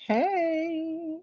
Hey.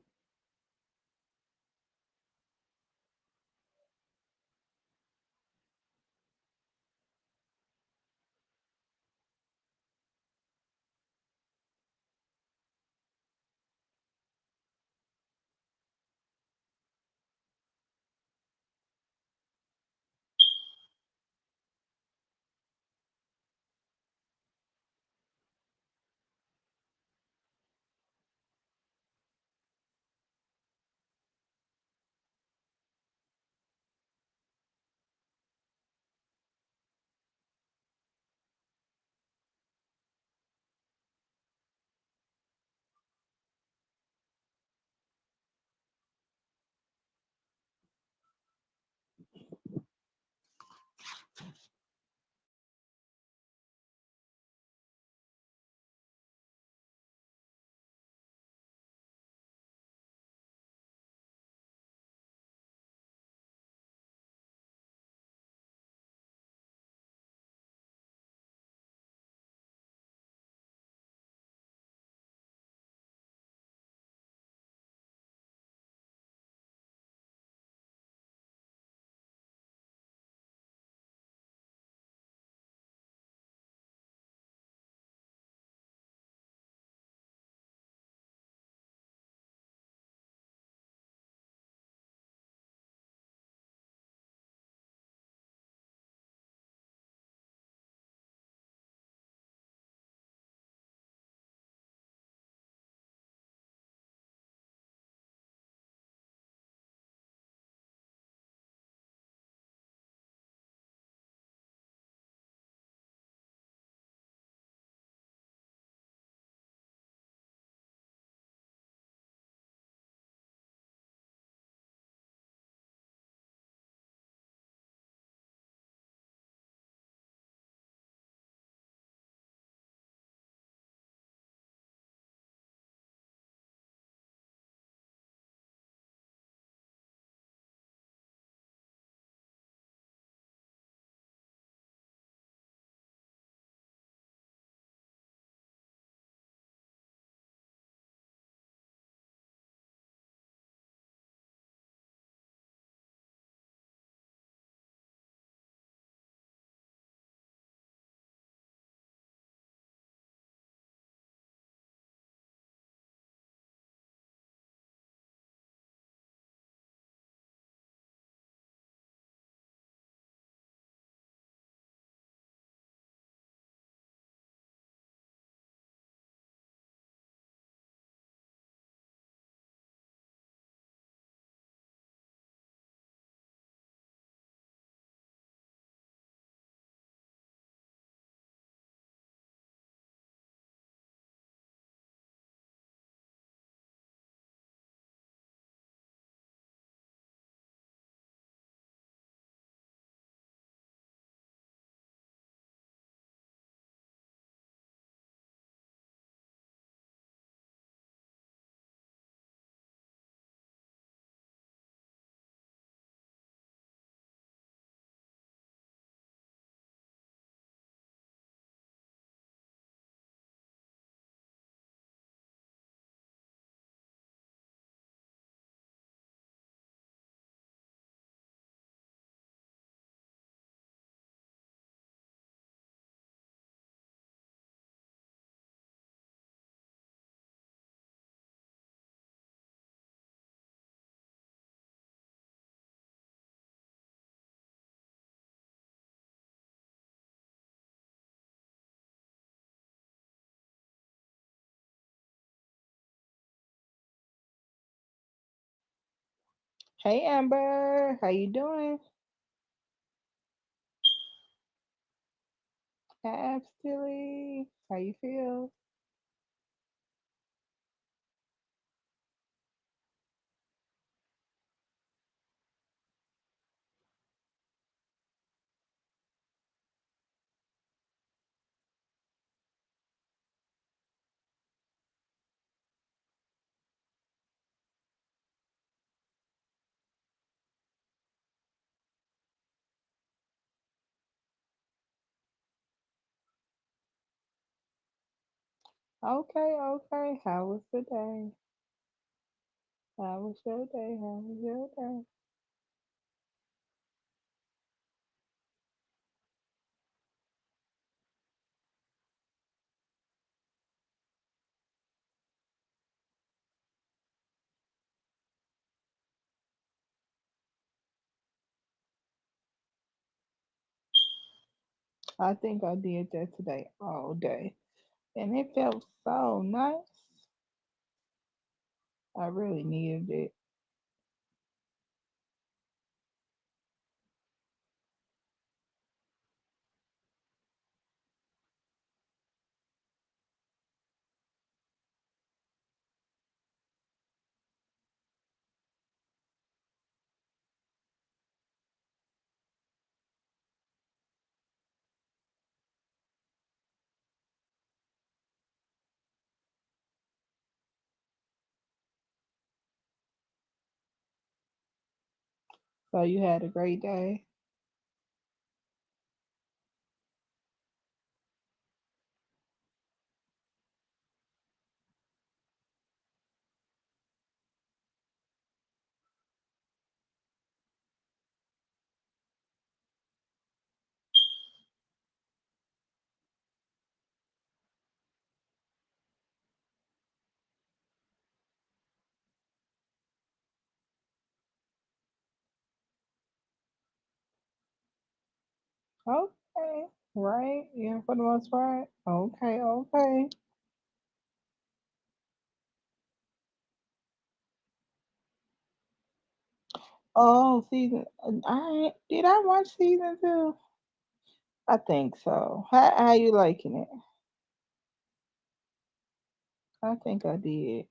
Hey Amber, how you doing? Absolutely. How you feel? Okay, okay. How was the day? How was your day? How was your day? I think I did that today all day. And it felt so nice. I really needed it. So you had a great day. Okay. Right? Yeah, for the most part. Okay, okay. Oh, season. I did I watch season two? I think so. How you liking it? I think I did.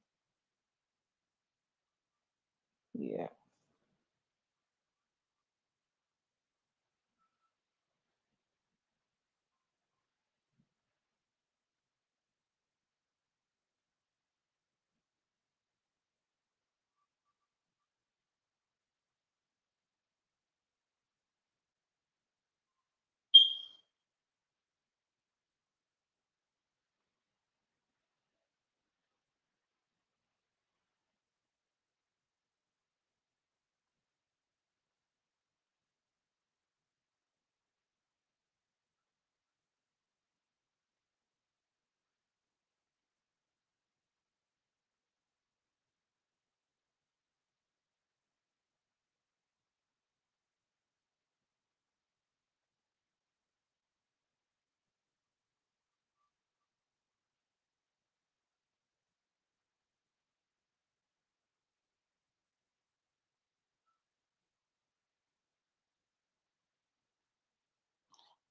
Yeah.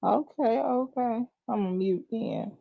Okay, okay. I'm gonna mute then.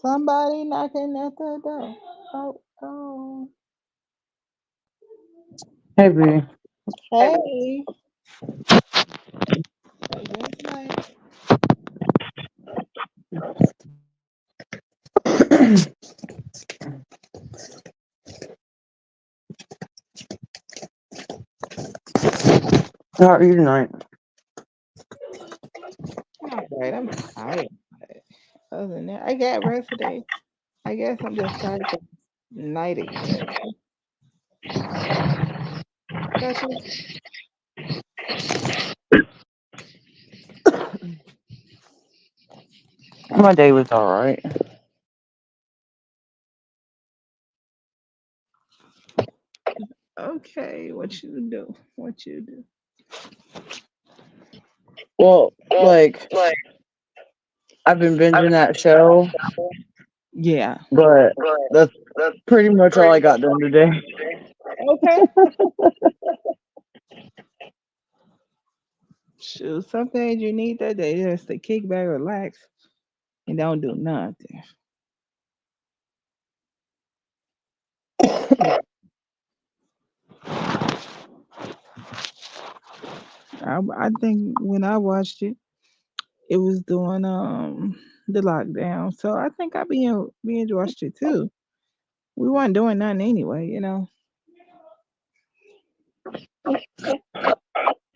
Somebody knocking at the door. Oh, oh. Hey, B. Hey. Good night. How are you tonight? All right, I'm tired. Other than that, I got rest today. I guess I'm just tired of night again. That's what- My day was alright. Okay, what you do? What you do? Well, like, I've been binging that show, Yeah. but that's pretty much all I got done today. Okay. Shoot, some days you need that day just to kick back, relax, and don't do nothing. I think when I watched it, it was doing the lockdown, so I think I binge watched it too. We weren't doing nothing anyway, you know.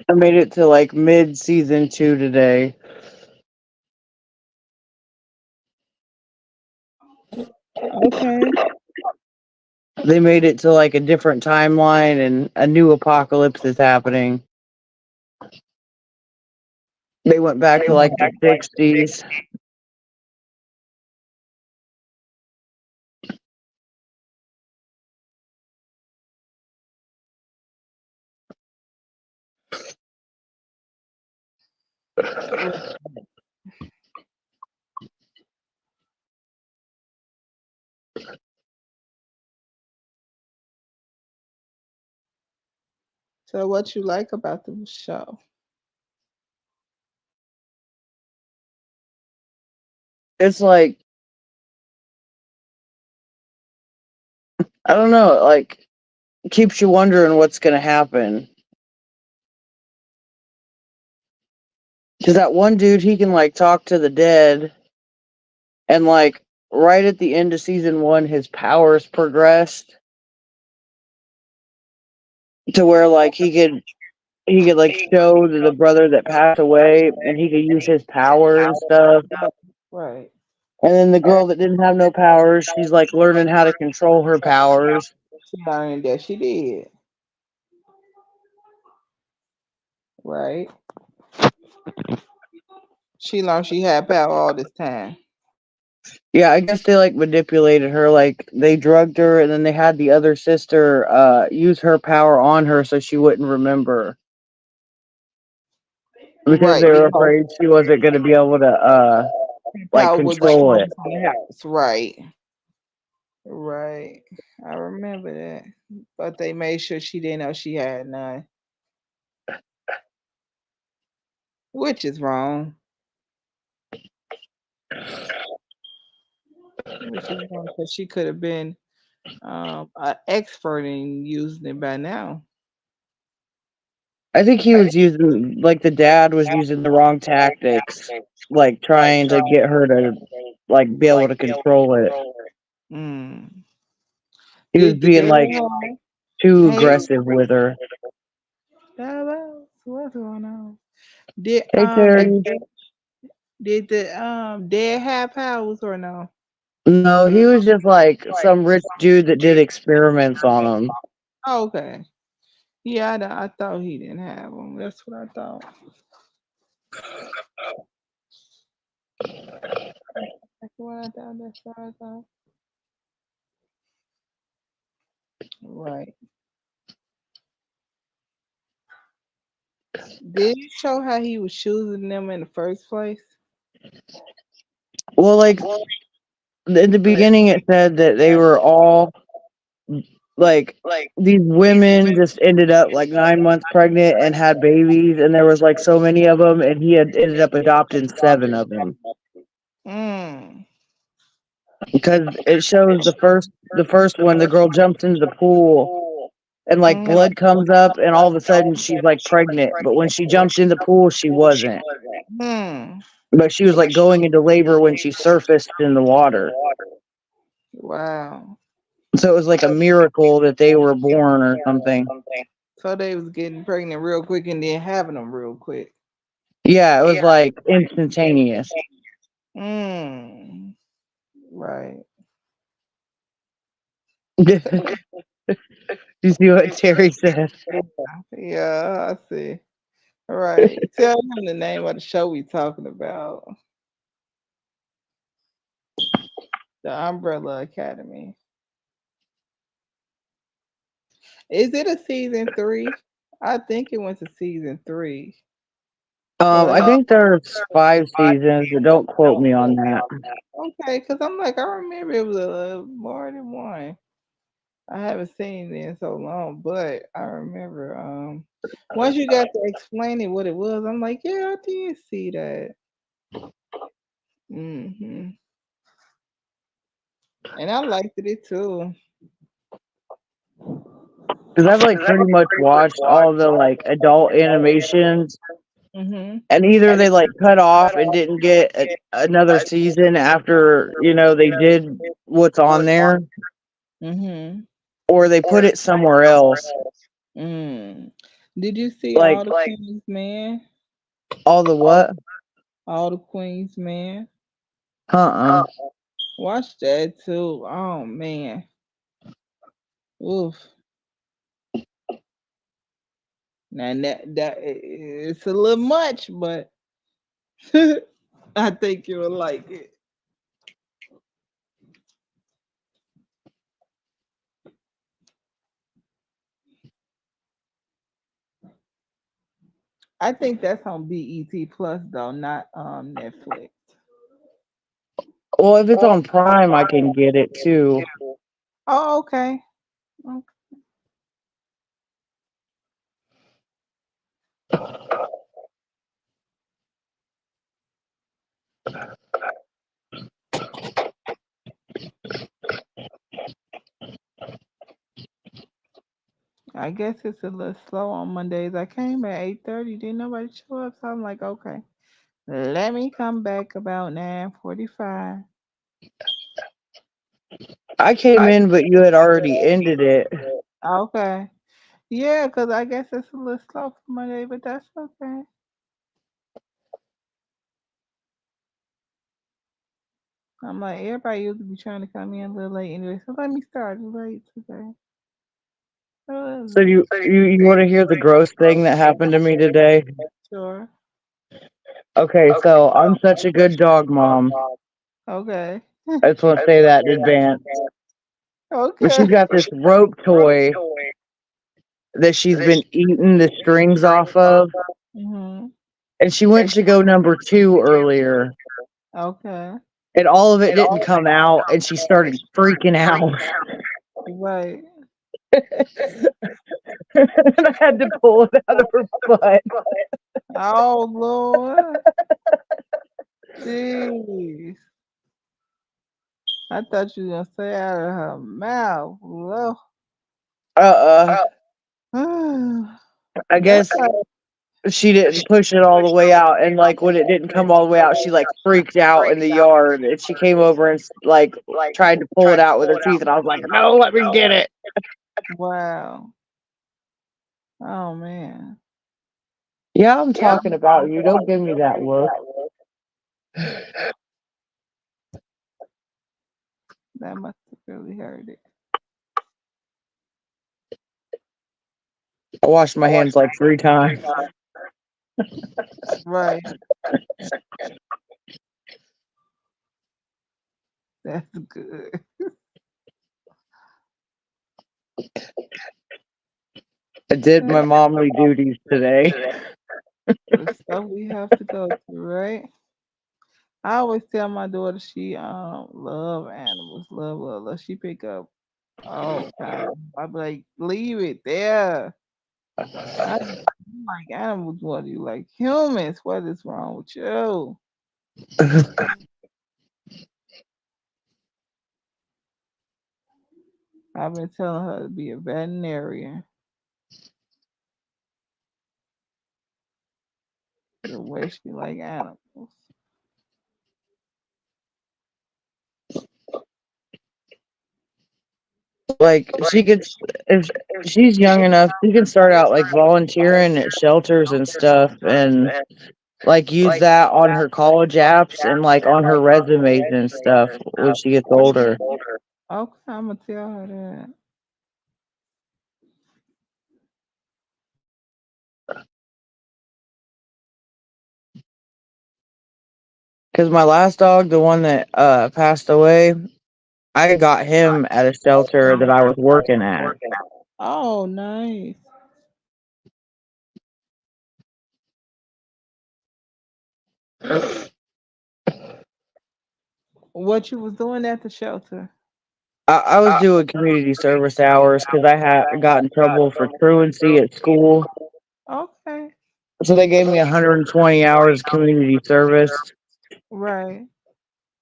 I made it to like mid season 2 today. Okay. They made it to like a different timeline and a new apocalypse is happening. They went back to like the 60s. So, what you like about the show? It's like, I don't know, like, keeps you wondering what's going to happen. Because that one dude, he can like talk to the dead, and like right at the end of season 1, his powers progressed to where like he could like show the brother that passed away, and he could use his power and stuff. Right. And then the girl that didn't have no powers, she's like learning how to control her powers. She learned that she did. Right. She learned she had power all this time. Yeah, I guess they like manipulated her, like they drugged her, and then they had the other sister use her power on her so she wouldn't remember, because Right. they were Because afraid she wasn't going to be able to like power would control destroy it. from the house. Right. Right. I remember that. But they made sure she didn't know she had none, which is wrong. Which is wrong because she could have been an expert in using it by now. I think he was using, like, the dad was using the wrong tactics, like trying to get her to like be able to control it. Mm. He was Did the being dad like have? too Hey, aggressive with her. what's going on? Did Hey Terry. the dad have powers or no? No, he was just like some rich dude that did experiments on him. Oh, okay. Yeah, I thought he didn't have them. That's what I thought. That's what I thought. That's what I thought. Right. Did it show how he was choosing them in the first place? Well, like in the beginning, it said that they were all like these women just ended up like 9 months pregnant and had babies, and there was like so many of them, and he had ended up adopting 7 of them. Mm. because it shows the first one, the girl jumps into the pool and like Mm, blood comes up and all of a sudden she's like pregnant. But when she jumped in the pool, she wasn't. mm. But she was like going into labor when she surfaced in the water. Wow. So it was like a miracle that they were born or something. So they was getting pregnant real quick and then having them real quick. Yeah, it was like instantaneous. Mm. Right. You see what Terry said? Yeah, I see. All right. Tell him the name of the show we talking about. The Umbrella Academy. Is it a season 3? I think it went to season 3. I But think there's 5 seasons, but don't quote me on that. okay, because I'm like, I remember it was more than one. I haven't seen it in so long, but I remember once you got to explaining what it was, I'm like, yeah, I did see that. hmm And I liked it too. Because I've like pretty much watched all the like adult animations, hmm and either they like cut off and didn't get another season after they did what's on there, hmm or they put it somewhere else. Mm. Did you see Like all the Queen's Man? all the what? All the Queen's Man? Uh-uh. Watch that too. Oh man. Oof. Now it's a little much, but I think you will like it. I think that's on BET Plus though, not Netflix. Well, if it's on Prime, I can get it too. Oh, okay. Okay. I guess it's a little slow on Mondays. I came at 8:30. Didn't nobody show up, so I'm like, okay, let me come back about 9:45. I came in, but you had already ended it. Okay. Yeah, because I guess it's a little slow for Monday, but that's okay. I'm like, everybody used to be trying to come in a little late anyway, so let me start late today. So Oh, you want to hear the gross thing that happened to me today? sure. Okay, so I'm such a good dog mom. Okay. I just want to say that in advance. But Okay. she's got this rope toy that she's been eating the strings off of, hmm and she went to go number two earlier, Okay. and all of it didn't come out, and she started freaking out. Right. And I had to pull it out of her butt. Oh Lord. Jeez. I thought you were gonna say out of her mouth. Lord. Uh, I That's guess how she didn't push it all the way out, and like when it didn't come all the way out, she like freaked out in the yard, and she came over and like tried to pull it out with her teeth, and I was like, no, let me get it. wow. Oh man. Yeah, I'm talking about you. Don't give me that look. That must have really hurt it. I washed my hands like 3 times. Right. That's good. I did my momly duties today. The stuff we have to go through, right? I always tell my daughter she love animals, love. She pick up all kinds. I be like, leave it there. I don't like animals. What do you like humans? What is wrong with you? I've been telling her to be a veterinarian. The way she like animals. Like she could, if she's young enough, she can start out like volunteering at shelters and stuff, and like use that on her college apps and like on her resumes and stuff when she gets older. Okay, I'm gonna tell her that. Because my last dog, the one that passed away, I got him at a shelter that I was working at. Oh, nice. What you was doing at the shelter? I was doing community service hours because I had got in trouble for truancy at school. Okay, So they gave me 120 hours community service. right.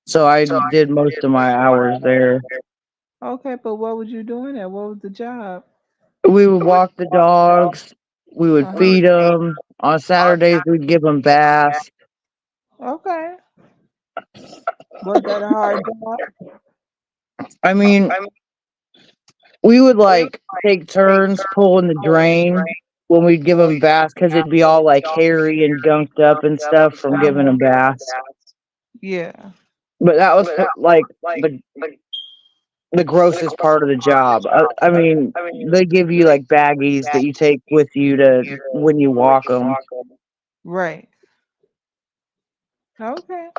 So I did most of my hours there. Okay, but what was you doing there? What was the job? We would walk the dogs. We would Uh huh. feed them. On Saturdays, we'd give them baths. Okay. Was that a hard job? I mean, we would like take turns pulling the drain when we'd give them baths because it'd be all like hairy and gunked up and stuff from giving them baths. Yeah. But that was like the grossest part of the job. I mean, they give you like baggies that you take with you to when you walk them. Right. Okay.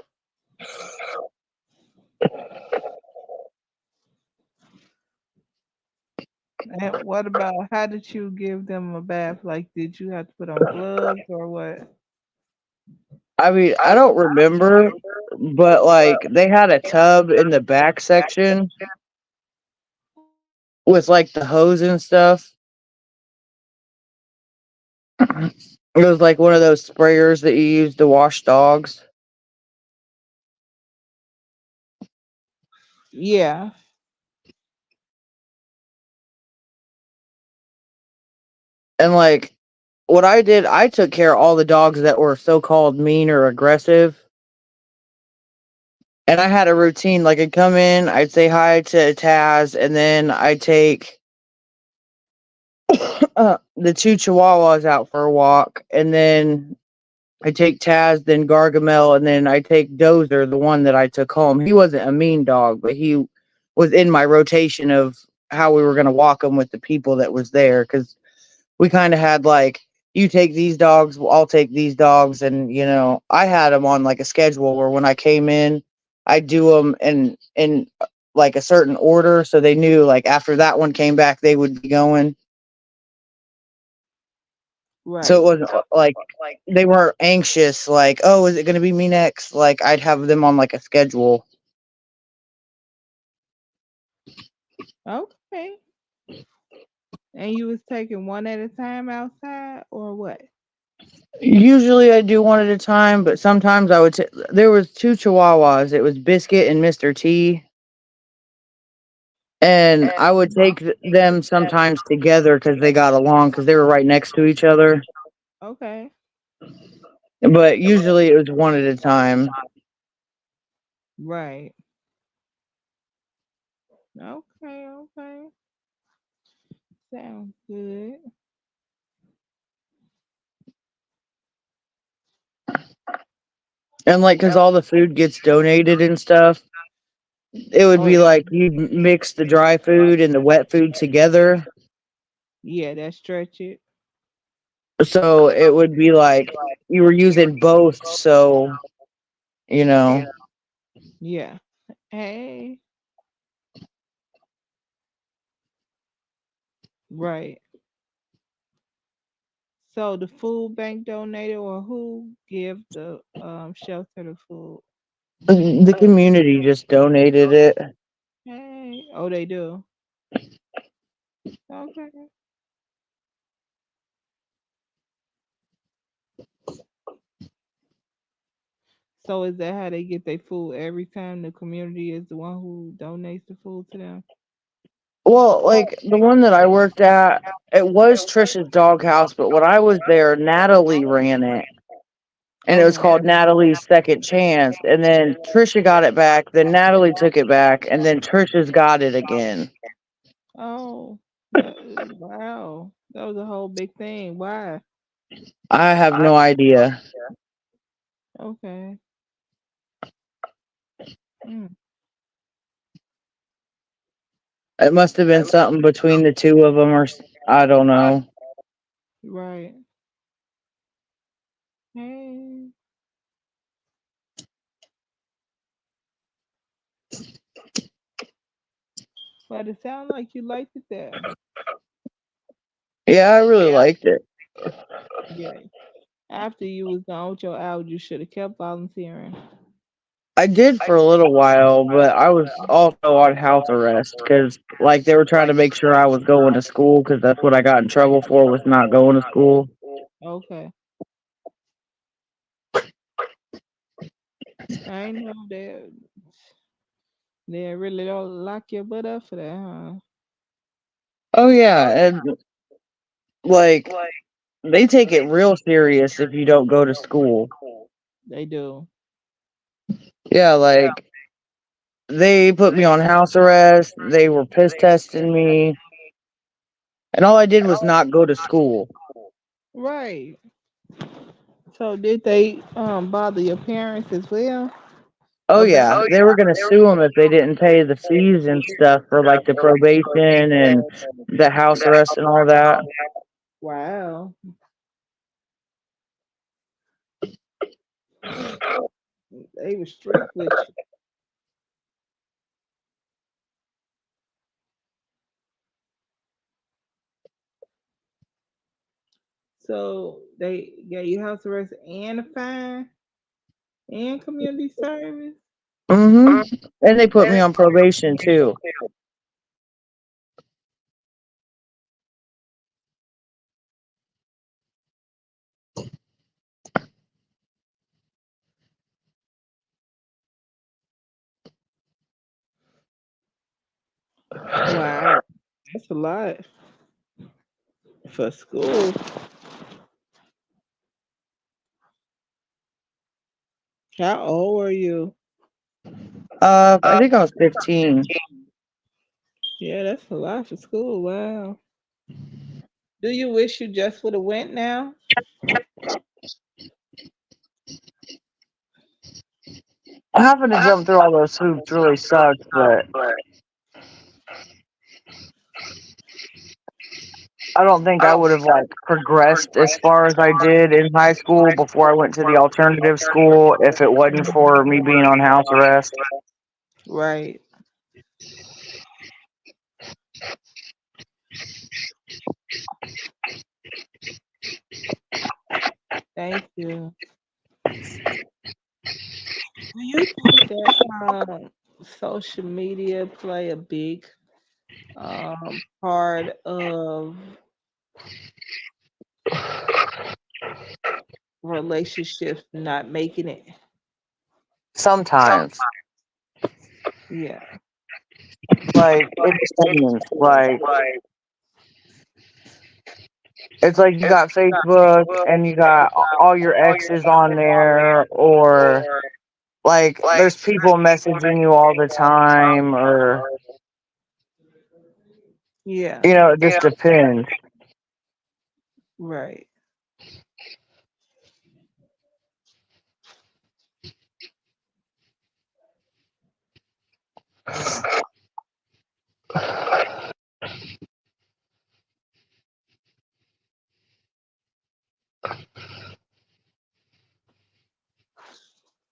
And what about how did you give them a bath? Like, did you have to put on gloves or what? I mean, I don't remember, but like they had a tub in the back section with like the hose and stuff. It was like one of those sprayers that you use to wash dogs. Yeah. And like what I did, I took care of all the dogs that were so called mean or aggressive. And I had a routine. Like I'd come in, I'd say hi to Taz, and then I'd take the two chihuahuas out for a walk, and then I take Taz, then Gargamel, and then I take Dozer, the one that I took home. He wasn't a mean dog, but he was in my rotation of how we were going to walk him with the people that was there because we kind of had like, you take these dogs, I'll take these dogs, and I had them on like a schedule where when I came in, I do them in like a certain order, so they knew like after that one came back, they would be going. So it Right. wasn't like they weren't anxious, like, oh, is it going to be me next? Like, I'd have them on like a schedule. Okay. And you was taking one at a time outside or what? Usually I do one at a time, but sometimes I would. There was two Chihuahuas. It was Biscuit and Mr. T, and I would take them sometimes together because they got along because they were right next to each other. Okay. But usually it was one at a time. Right. Okay. Okay. Sounds good. And like, because all the food gets donated and stuff, it would Oh, be like you'd mix the dry food and the wet food together. yeah, that stretch it. So it would be like you were using both. So, you know, Yeah. Hey. Right. So the food bank donated or who give the shelter the food? the community just donated it. Hey. Oh, they do. Okay. So is that how they get their food every time the community is the one who donates the food to them? Well, like the one that I worked at, it was Trisha's doghouse, but when I was there, Natalie ran it. And it was Okay. called Natalie's Second Chance. And then Trisha got it back, then Natalie took it back, and then Trisha's got it again. Oh, wow. That was a whole big thing. Why? I have no idea. Okay. Mm, It must have been something between the two of them, or I don't know. right. Hey. But it sounds like you liked it there. Yeah, I really liked it. Yeah. After you was done with your hours, you should have kept volunteering. I did for a little while, but I was also on house arrest because, like, they were trying to make sure I was going to school because that's what I got in trouble for was not going to school. Okay. I know they really don't lock your butt up for that, huh? Oh yeah, and like they take it real serious if you don't go to school. They do. Yeah, like they put me on house arrest. They were piss testing me, and all I did was not go to school. Right. So did they bother your parents as well Oh about? yeah, they were gonna sue them if they didn't pay the fees and stuff for like the probation and the house arrest and all that. Wow. They were strict with you. So they gave you house arrest and a fine and community service. And they put me on probation too. Wow. That's a lot for school. How old were you? I think I was 15. Yeah, that's a lot for school. Wow. Do you wish you just would have went now? Having to jump through all those hoops really sucks, but I don't think I would have like progressed as far as I did in high school before I went to the alternative school if it wasn't for me being on house arrest. Right. Thank you. Do you think that social media play a big part of relationships not making it? Sometimes. Yeah. Like it depends. Like it's like you got Facebook and you got all your exes on there, or like there's people messaging you all the time, or Yeah. it just depends. Right.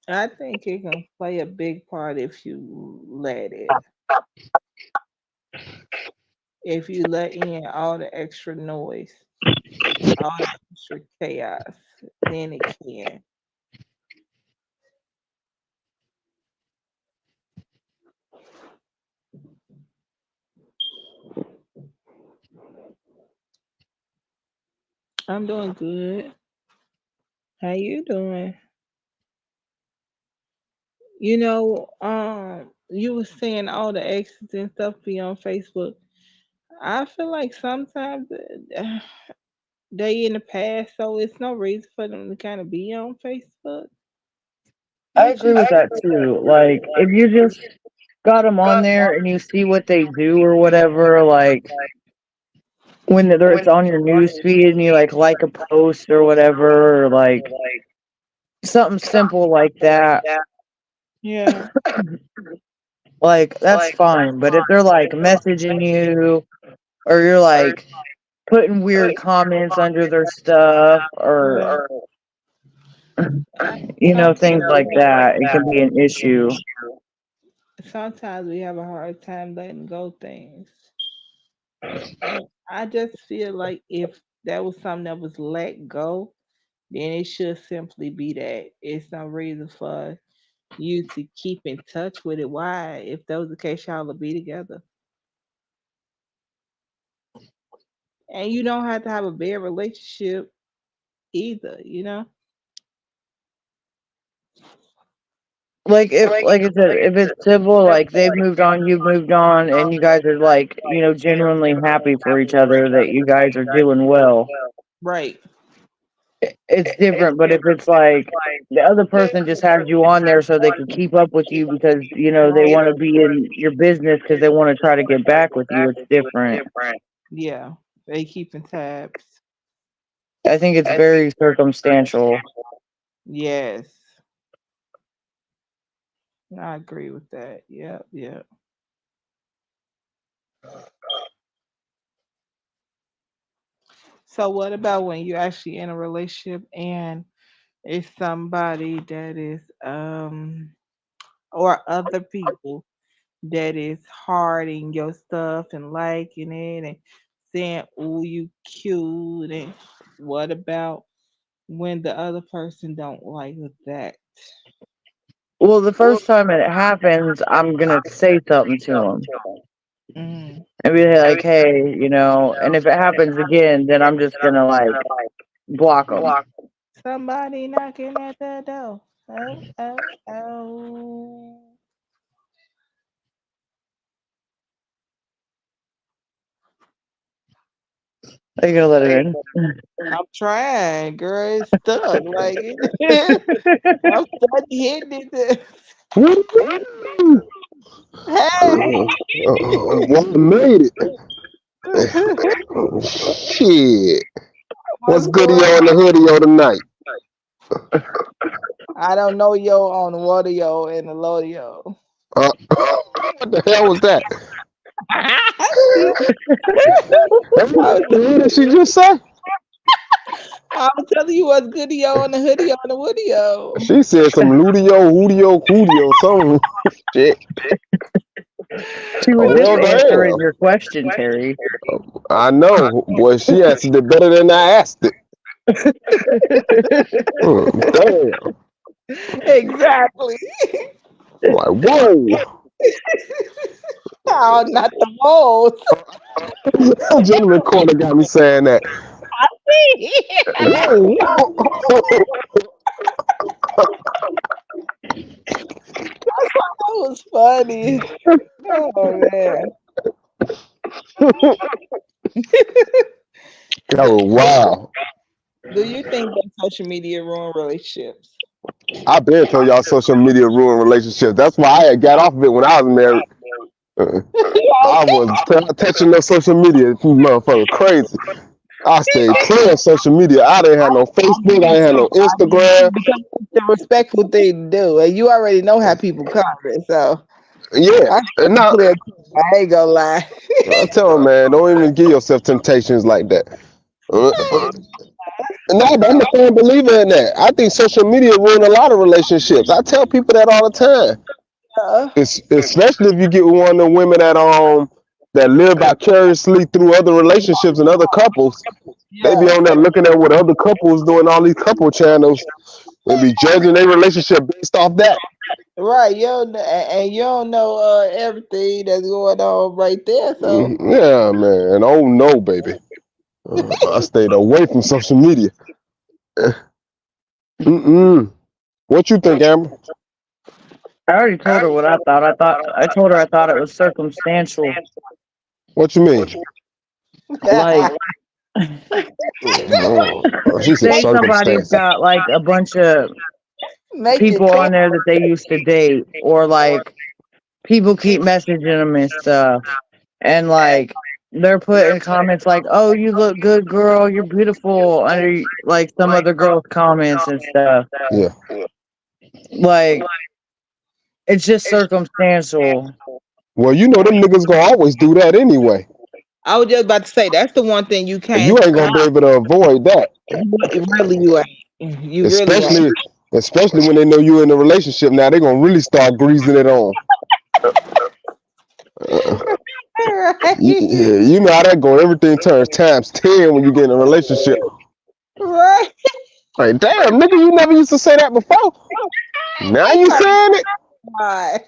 I think it can play a big part if you let it. If you let in all the extra noise, all the extra chaos, then it can. I'm doing good. How you doing? You were saying all the exes and stuff be on Facebook. I feel like sometimes they in the past, so it's no reason for them to kind of be on Facebook. I It's agree just with that too. Like, if you just got them on there and you see what they do or whatever, like when it's on your news feed and you like a post or whatever, or like something simple like that, yeah, like that's fine. But if they're like messaging you or you're like putting weird comments under their stuff or yeah. things Sometimes like that, it can be an issue. we have a hard time letting go things. And I just feel like if that was something that was let go, then it should simply be that. It's no reason for you to keep in touch with it. Why? If that was the case, y'all would be together. And you don't have to have a bad relationship either, you know? Like I said, if it's civil, like they've moved on, you've moved on, and you guys are like, genuinely happy for each other that you guys are doing well. Right. It's different. But if it's like the other person just has you on there so they can keep up with you because they Right. want to be in your business because they want to try to get back with you, it's different. Yeah. They keeping tabs. I think it's very circumstantial. Yes. I agree with that. Yep, yep. So what about when you're actually in a relationship and it's somebody that is or other people that is harding your stuff and liking it and saying, "Oh, you cute," and what about when the other person don't like that? Well, the first time it happens, I'm gonna say something to them Mm. and be like, "Hey, and if it happens again, then I'm just gonna like block them." Somebody knocking at the door. Oh, oh, oh. Are you gonna let it in? I'm trying, girl. It's stuck. Like I'm stuck hitting it. Woo! Hey. Well, I made it. Shit. What's What's good of going you on the on? hoodie of tonight? I don't know yo on the water yo and the low yo. What the hell was that? See, I was, What did she just say? I was telling you what's good yo on the hoodie on the woody yo. She said some Ludio, Hoodio, Coodio, something. Shit. She was Oh, just well, answering damn. your question, Terry. I know. Boy, she answered it better than I asked it. Damn. Exactly. I'm like, whoa. Oh, not the most. Gentleman corner got me saying that. Whoa. That was funny. Oh man. Oh, wow. Do you think that social media ruin relationships? I been told y'all social media ruin relationships. That's why I had got off of it when I was married. Uh, I Okay. was touching no social media, motherfucker, crazy. I stayed clear of social media. I didn't have no I Facebook. I did didn't have too. no I did too Instagram. because it's the respectful thing to do, and you already know how people comment. So Yeah, I and stay now clear. Too. I ain't gonna lie. I tell them, man, don't even give yourself temptations like that. Uh, no, but I'm a firm believer in that. I think social media ruin a lot of relationships. I tell people that all the time. Uh, Especially if you get one of the women that live vicariously through other relationships and other couples. They be yeah. on there looking at what other couples doing, all these couple channels, and be judging their relationship based off that. Right. You don't, and you don't know everything that's going on right there. So Yeah, man. Oh no, baby. I stayed away from social media. Mm-mm. What you think, Amber? I already told her what I thought. I told her I thought it was circumstantial. What you mean? Like, She said say somebody's circumstances. got like a bunch of Make it people ten. on there that they used to date, or like people keep messaging them and stuff, and like they're putting comments like, "Oh, you look good, girl. You're beautiful," under like some other girl's comments and stuff. Yeah. Like, it's just circumstantial. Well, you know them niggas gonna always do that anyway. I was just about to say that's the one thing you And you can't ain't gonna be stop. able to avoid that. Really, you ain't. You really ain't. Especially when they know you're in a relationship now, they're gonna really start greasing it on. Yeah, you know how that go. Everything turns times 10 when you get in a relationship. Right. Like, damn, nigga, you never used to say that before. Now you saying it? Right.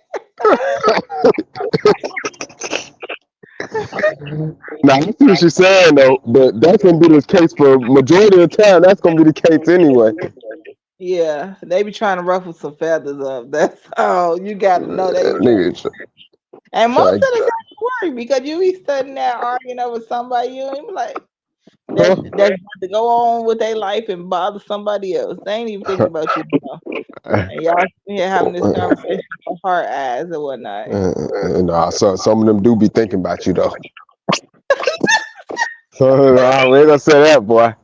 Now, I see what she's saying, though, but that's going to be the case for majority of the time. That's going to be the case anyway. Yeah, they be trying to ruffle some feathers up. That's all. You got to know they. Nigga, And most of try- the time it work because you be sitting there arguing over somebody you ain't like Huh? that's about to go on with their life and bother somebody else. They ain't even thinking about you. And y'all sitting here having this conversation with heart eyes or whatnot. Nah, so some of them do be thinking about you, though. So, we ain't gonna say that, boy.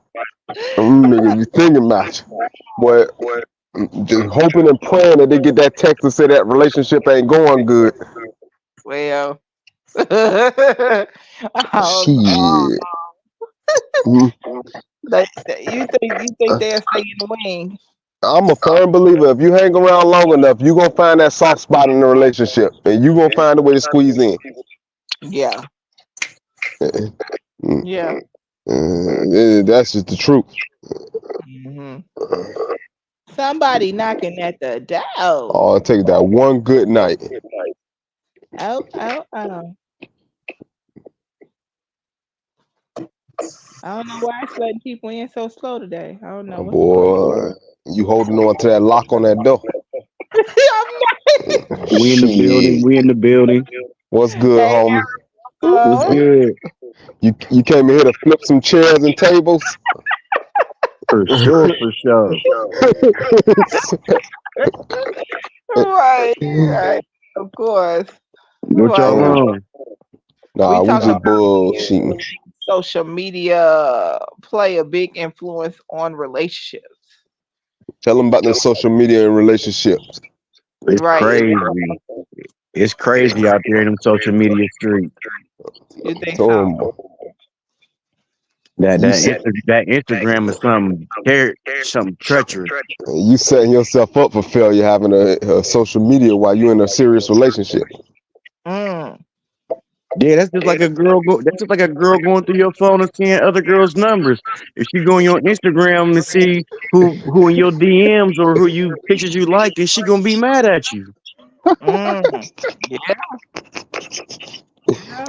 Them niggas be thinking about you. Boy, just hoping and praying that they get that text to say that relationship ain't going good. Well, oh, Shit. Mhm. you think they'll stay in the wing? I'm a firm believer. If you hang around long enough, you gonna find that soft spot in the relationship, and you gonna find a way to squeeze in. Yeah, Mm, yeah. That's just the truth. hmm Somebody knocking at the door. Oh, it takes that one good night. Oh, oh, oh. I don't know why it's letting people in so slow today. I don't know Oh, what's going on. boy, you holding on to that lock on that door. We in the building. Shit. We in the building. What's good, Hey, homie? What's hello. good? You came in here to flip some chairs and tables? For sure, for sure. Right, right. Of course. What y'all Right. on? Nah, We we talking just about bullshitting. social media play a big influence on relationships. Tell them about the social media and relationships. It's Right. crazy. It's crazy out there in them social media streets. You think Tell so? 'em, That you, that set, Insta- that Instagram is something treacherous. you setting yourself up for failure having a social media while you're in a serious relationship. Mm. Yeah, that's just like a girl going through your phone and seeing other girls' numbers. If she go on your Instagram and see who in your DMs or who you pictures you like, then she gonna be mad at you. Mm. Yeah.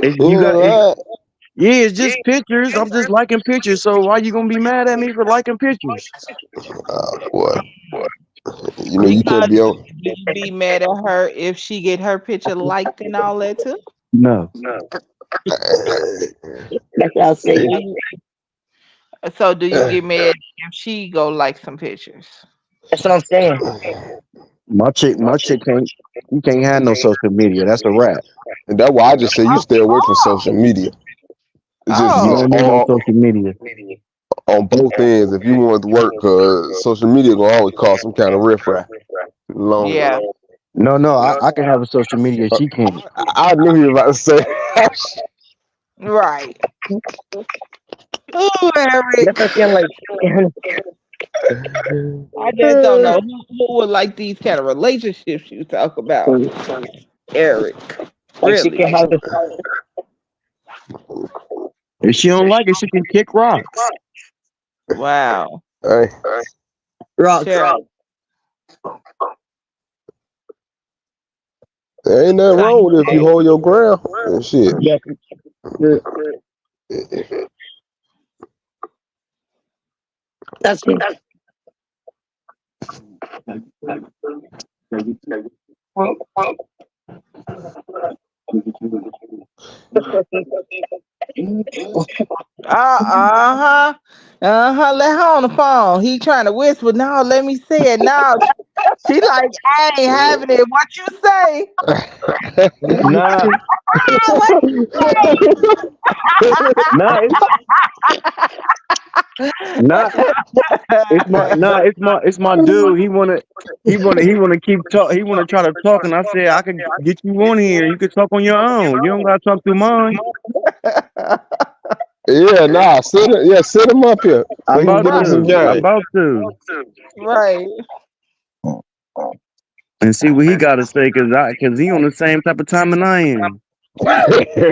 You got Yeah, yeah, it's just pictures. I'm just liking pictures. So why you gonna be mad at me for liking pictures? boy. You know you Because can't be on. would you be mad at her if she get her picture liked and all that too? No. That's what I So say. do you get mad if she go like some pictures? That's what I'm saying. My chick can't. You can't have no social media. That's a wrap. And that's why I just say you stay away from social media. It's just You Oh, don't need no social media. on both ends. If you want to work, social media gonna always cause some kind of riffraff. Long run. yeah. No, I can have a social media. She can't. I knew he was about to say. Right. Oh, That's Eric. what I'm saying. Like, I just don't know who would like these kind of relationships you talk about, Eric. like she Really? can have this. If she don't like it, she can kick rocks. Wow. Hey, Rocks. Cheryl. there ain't nothing wrong with it if you hold your ground and shit. Yeah. That's it. Let her on the phone. He trying to whisper. No, let me say it. No, she like, I ain't having it. What you say? Nah, What nah, nah. It's my dude. He wanna keep talk. He wanna try to talk, and I said I could get you on here. You could talk on your own. You don't gotta talk through mine. Yeah, nah, sit him up here so I'm he can about get him some to. I'm game. about to. right. And see what he got to say, cause he on the same type of time than I am.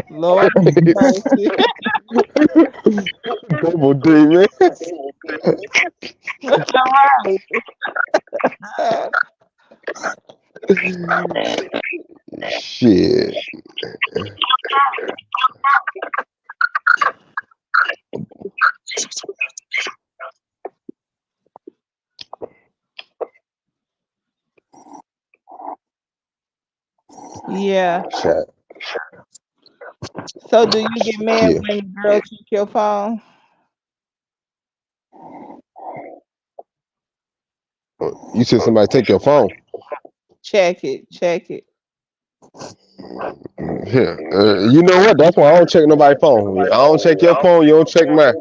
Lord mercy. Double D, man. Right. Shit. Yeah. Chat. So do you get mad Yeah. when the girl check your phone? You said somebody take your phone. Check it. Check it. Yeah. You know what? That's why I don't check nobody's phone. I don't check your phone. You don't check mine.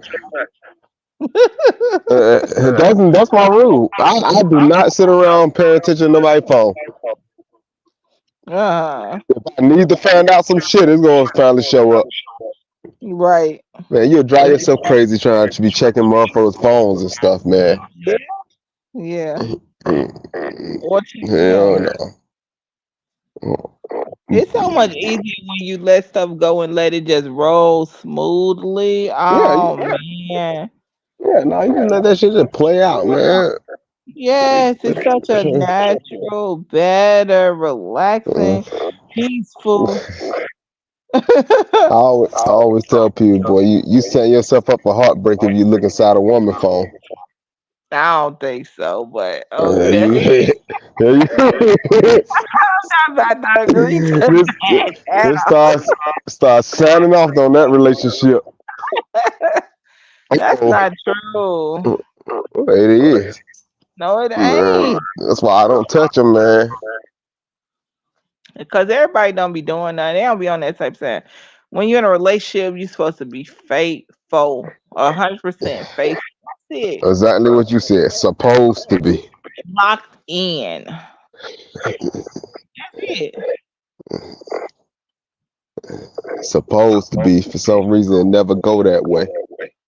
That's my rule. I do not sit around paying attention to nobody's phone. If I need to find out some shit, it's gonna finally show up. Right. Man, you'll drive yourself crazy trying to be checking motherfuckers' phones and stuff, man. Yeah. Mm, Or check Hell yours. no. It's so much easier when you let stuff go and let it just roll smoothly. Yeah, Oh man. no, you can let that shit just play out, man. Yes, it's such a natural, better, relaxing, peaceful. I always tell people, boy, you setting yourself up for heartbreak if you look inside a woman's phone. I don't think so, but Yeah, okay. I'm not about to agree to This that at it starts signing off on that relationship. all. That's Oh, not true. it is, No, it man. ain't. That's why I don't touch them, man. Because everybody don't be doing that. They don't be on that type of thing. When you're in a relationship, you're supposed to be faithful, 100% faithful. That's it. Exactly what you said. Supposed to be. Locked in. That's it. Supposed to be. For some reason, it never go that way.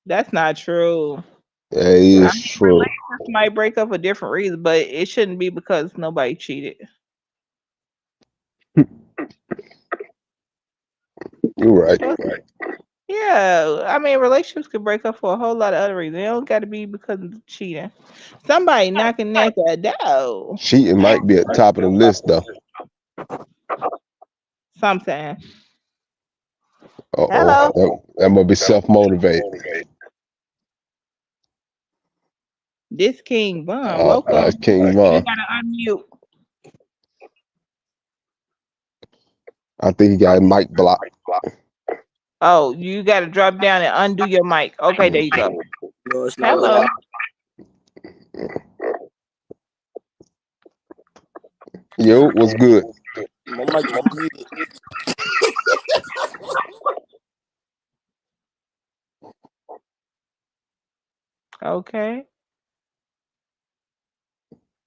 That's not true. Yeah, it is true. Relationships might break up for different reasons, but it shouldn't be because nobody cheated. You're right. Yeah, I mean, relationships could break up for a whole lot of other reasons. It don't got to be because of cheating. Somebody knocking at the door. Cheating might be at the top of the list, though. Sometimes. Uh Hello. oh, that might be self-motivated. This King Von, welcome. That's King You Von. gotta unmute. I think he got a mic block. Oh, you gotta drop down and undo your mic. Okay, there you go. No, it's not Hello. Yo, what's good? My mic is muted. Okay.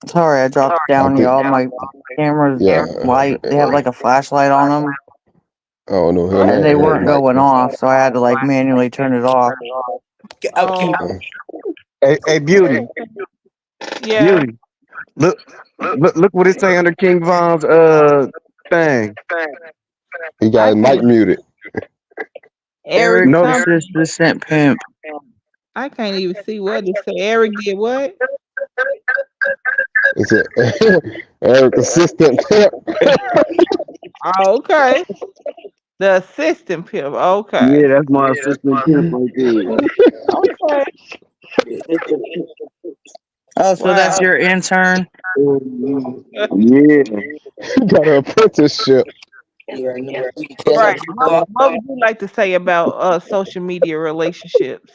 Sorry, I dropped down, y'all. My camera's light. They have like a flashlight on them, I don't know. and they weren't going off, so I had to like manually turn it off. Get out, King. Hey, Beauty. Yeah. Beauty. Look what it say under King Von's thing. He got his mic muted. Eric, Notice the simp pimp. I can't even see what it say. Eric did what? It's a Eric assistant pimp. Oh, okay. The assistant pimp. Okay. Yeah, that's my assistant pimp right there. Okay. Oh, so that's your intern? Yeah. He got an apprenticeship. You already know. You can catch Right. up to the car. What would you like to say about social media relationships?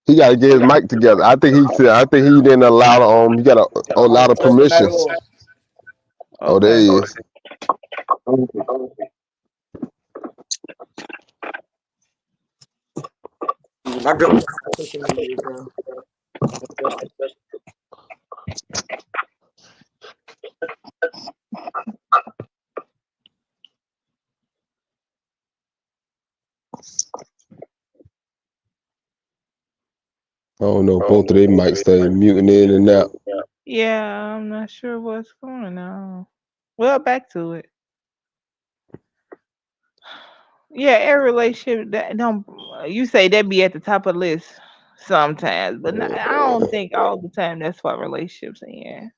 He got to get his mic together. I think he said. I think he didn't allow. He got a lot of Trust no matter permissions. what. Oh, there Okay. he is. My girl was on social media, bro. I don't know. Both of them might stay muting in and out. Yeah, I'm not sure what's going on. Well, back to it. Yeah, every relationship that don't you say that be at the top of the list sometimes, but I don't think all the time that's what relationships end.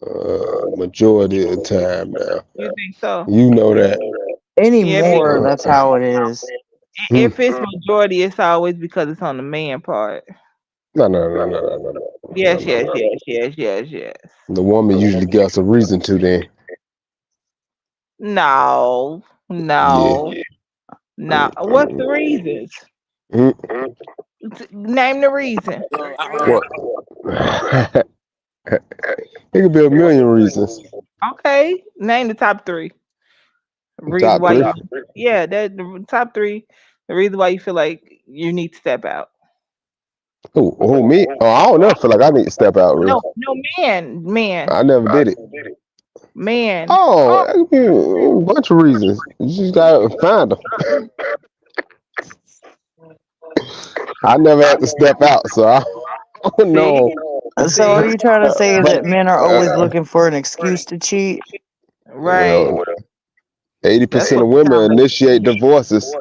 Majority of the time now. You think so? You know that. Yeah, Anymore, that's how it is. if it's majority, it's always because it's on the man part. No. Yes, yes, yes, yes, yes, yes. The woman usually gets a reason to then. No, no, no. What's the reasons? Mm. Name the reason. Bro, I What? It could be a million reasons. Okay, name the top three. Reason Top why three. yeah, that the top three. The reason why you feel like you need to step out. Who me? Oh, I don't never feel like I need to step out. Really, No, man, I never did it. man. Oh, that could be a bunch of reasons. You just gotta find them. I never had to step out, so I don't know. So are you trying to say But that men are always looking for an excuse to cheat? Right. 80% of women initiate divorces.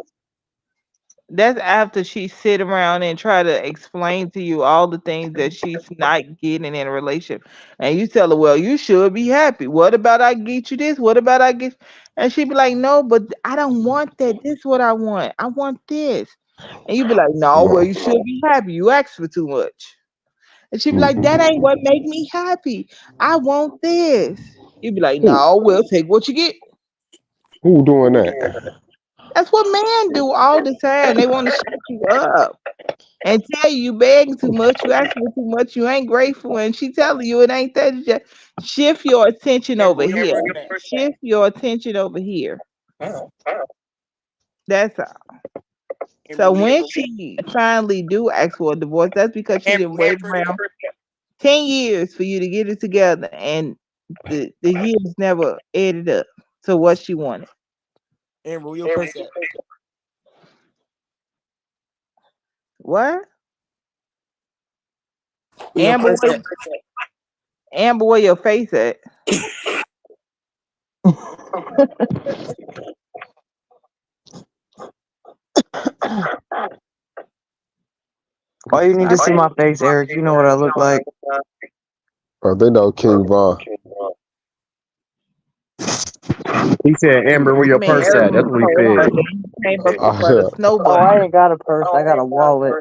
That's after she sit around and try to explain to you all the things that she's not getting in a relationship. And you tell her, well, you should be happy. What about I get you this? What about I get and she be like, no, but I don't want that. This is what I want. I want this. And you be like, no, well, you should be happy. You asked for too much. And she be like, that ain't what make me happy. I want this. You be like, no, well, take what you get. Who doing that? That's what men do all the time. They want to shut you up and tell you begging too much, you asking for too much, you ain't grateful, and she telling you it ain't that. Just shift your attention Amber, over who your here. first man? Shift your attention over here. That's all. Amber, So who your when she finally do ask for a divorce, that's because she Amber, didn't who your wait first around man? 10 years for you to get it together, and the years never added up to what she wanted. Amber, who your purse at? What? Who your Amber, purse at? Amber, where your face at? Why you need to see Okay. my face, Eric? You know what I look like. Oh, they know King Von. He said, Amber, where your Man, purse at? That's everything what he cold said. out there. He came up Oh, for the yeah. snow Oh, I bunny. ain't got a purse. I got a wallet.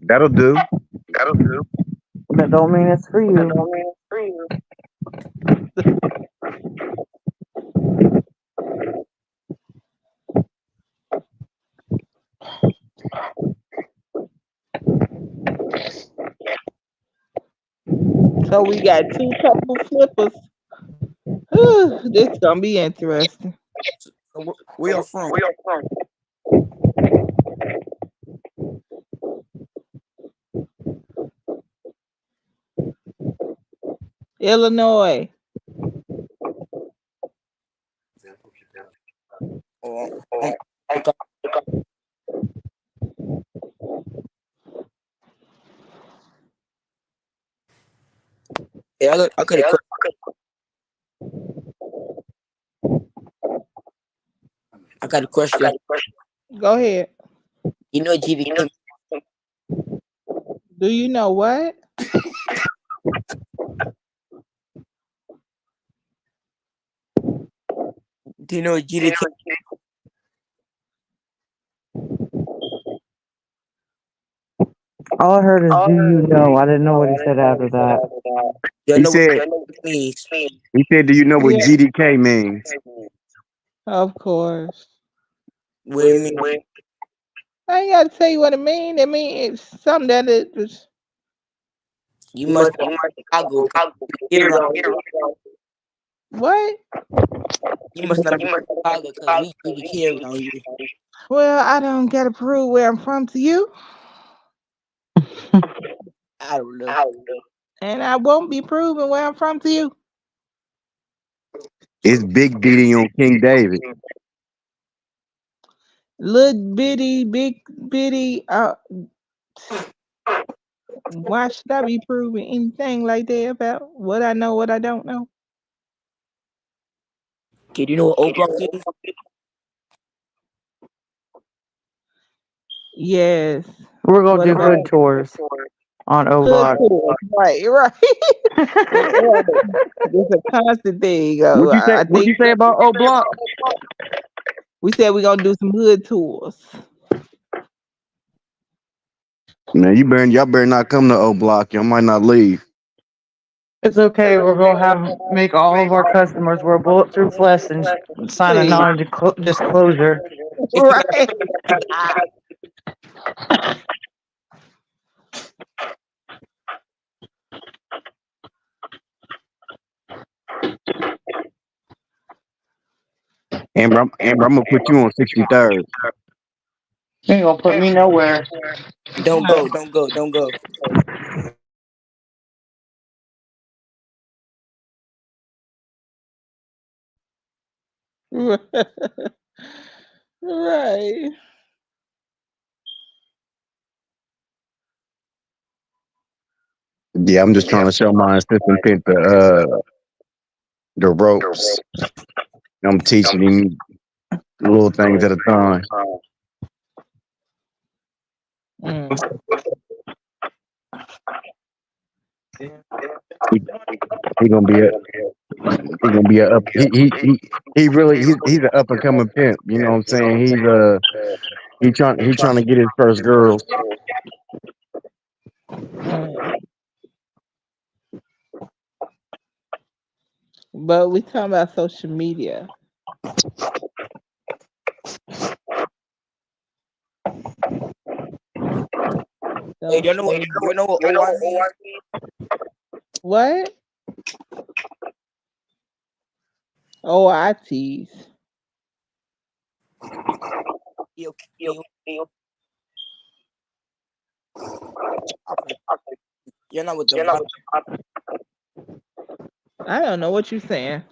That'll do. That don't mean it's for you. So we got two couple flippers. This gonna be interesting. So where you from? Illinois. Oh, okay. Yeah, I could have. I got a question. Go ahead. You know GD Kim? Do you know what? Do you know GD Kim? All I heard is "Do you know?" I didn't know what he said after that. You He know what said, it means? "Do you know what Yeah, GDK means?" of course. What it mean? I ain't gotta tell you what it mean. It mean it's something that it was You must have Chicago because we here around. what? You must not be Chicago because we GDK around here. Well, I don't gotta prove where I'm from to you, I don't know. and I won't be proving where I'm from to you. It's Big Diddy on King David. Little bitty, big bitty. Why should I be proving anything like that about what I know, what I don't know? Okay, do you know what O Block is? Yes. We're gonna What do about hood tours on O hood Block. tours? Right, right. Right. It's a constant thing. What you say? I What think you say about O Block? we said we're gonna do some hood tours. Man, y'all better not come to O Block. Y'all might not leave. It's okay. We're gonna make all of our customers wear bulletproof vests and sign a See, non-disclosure. right. Amber, I'm gonna put you on 63rd. You ain't gonna put me nowhere. Don't go, don't go, don't go. Right. Yeah, I'm just trying to show my assistant Pit the ropes. I'm teaching him little things at a time. Mm. He gonna be a he gonna be a up he really he's an up and coming pimp. You know what I'm saying? He trying to get his first girls. Mm. But we talking about social media. Hey, Social media. you know what OY means? What? Oh, I tease. Yo, yo, okay. You're not with the I don't know what you're saying.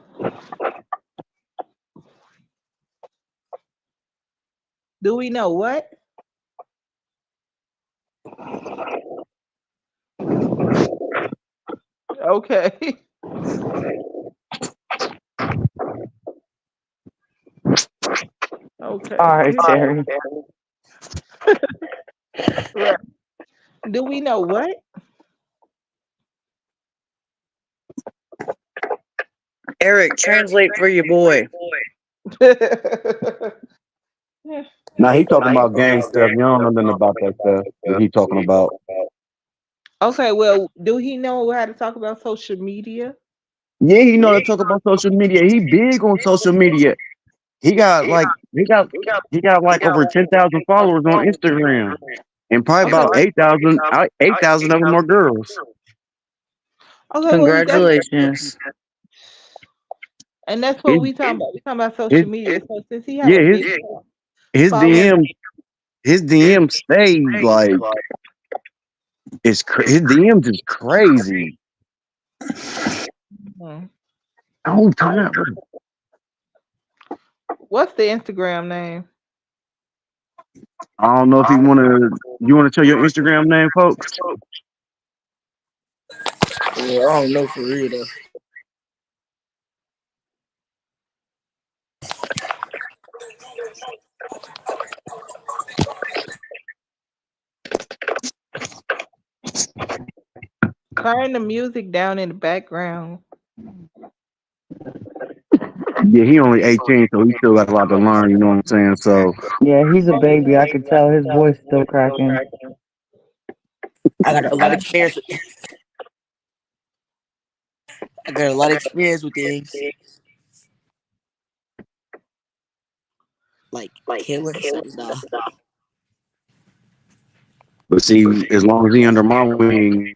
Do we know what? Okay. Okay. All right, Terry. Right. Do we know what? Eric, translate for your boy. Now he talking about gang stuff. You don't know nothing about that stuff that he talking about. Okay, well, do he know how to talk about social media? Yeah, he know to talk about social media. He big on social media. He got like he got like over 10,000 followers on Instagram, and probably Okay. about 8,000 of them are girls. Okay, well, Congratulations. and that's what His, we talking about. We talking about his social media. So since he have yeah a big his following, his DMs stay like his DMs is crazy. hmm, Oh, time. what's the Instagram name? I don't know if you want to tell your Instagram name, folks. Yeah, I don't know for real though. Turn the music down in the background. Yeah, he only 18, so he still got a lot to learn. You know what I'm saying? So Yeah, he's a baby. I could tell his voice still cracking. I got a lot of experience. I got a lot of experience with things like killing some stuff. But see, as long as he under my wing,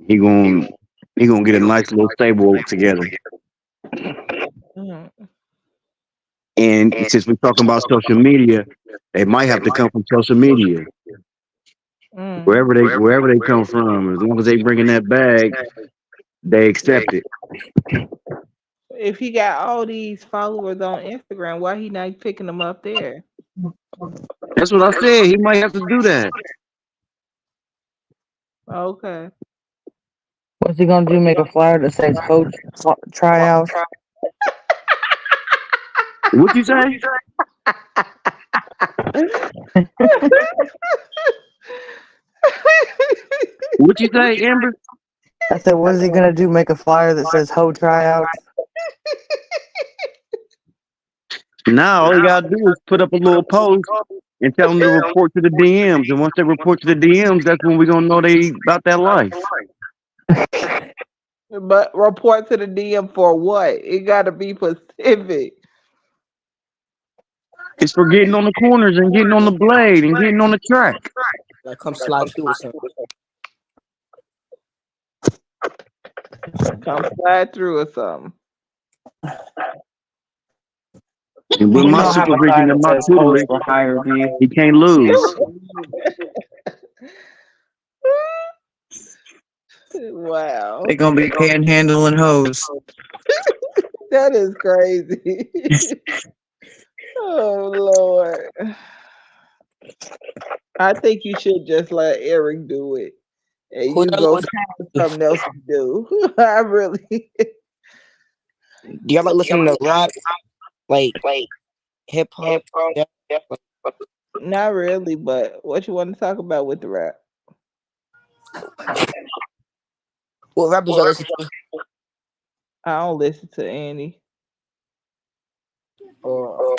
he gon' he gonna get a nice little stable together. Mm, And since we're talking about social media, they might have to come from social media, mm. wherever they come from. As long as they bring in that bag, they accept it. If he got all these followers on Instagram, why he not picking them up there? That's what I said. He might have to do that. Okay. What's he gonna do? Make a flyer that says "Coach Tryouts"? What you say? What you say, Amber? I said, what is he gonna do? Make a flyer that says "Ho Tryouts"? Now all you gotta do is put up a little post and tell them to report to the DMs. And once they report to the DMs, that's when we're gonna know they about that life. But report to the DM for what? It got to be specific. It's for getting on the corners and getting on the blade and getting on the track. Like come slide through or something. Come slide through or something. And with You my don't have a supervision sign and that my says "Coach tutelage, for Hire B." he can't lose. Wow. They're gonna be panhandling hoes. That is crazy. Oh Lord. I think you should just let Eric do it. And Who you y'all go listen- find something else to do. I really Do y'all like listening to rap? Like hip hop? Yeah. not really, but what you want to talk about with the rap? What rappers y'all listen to? I don't listen to any. Or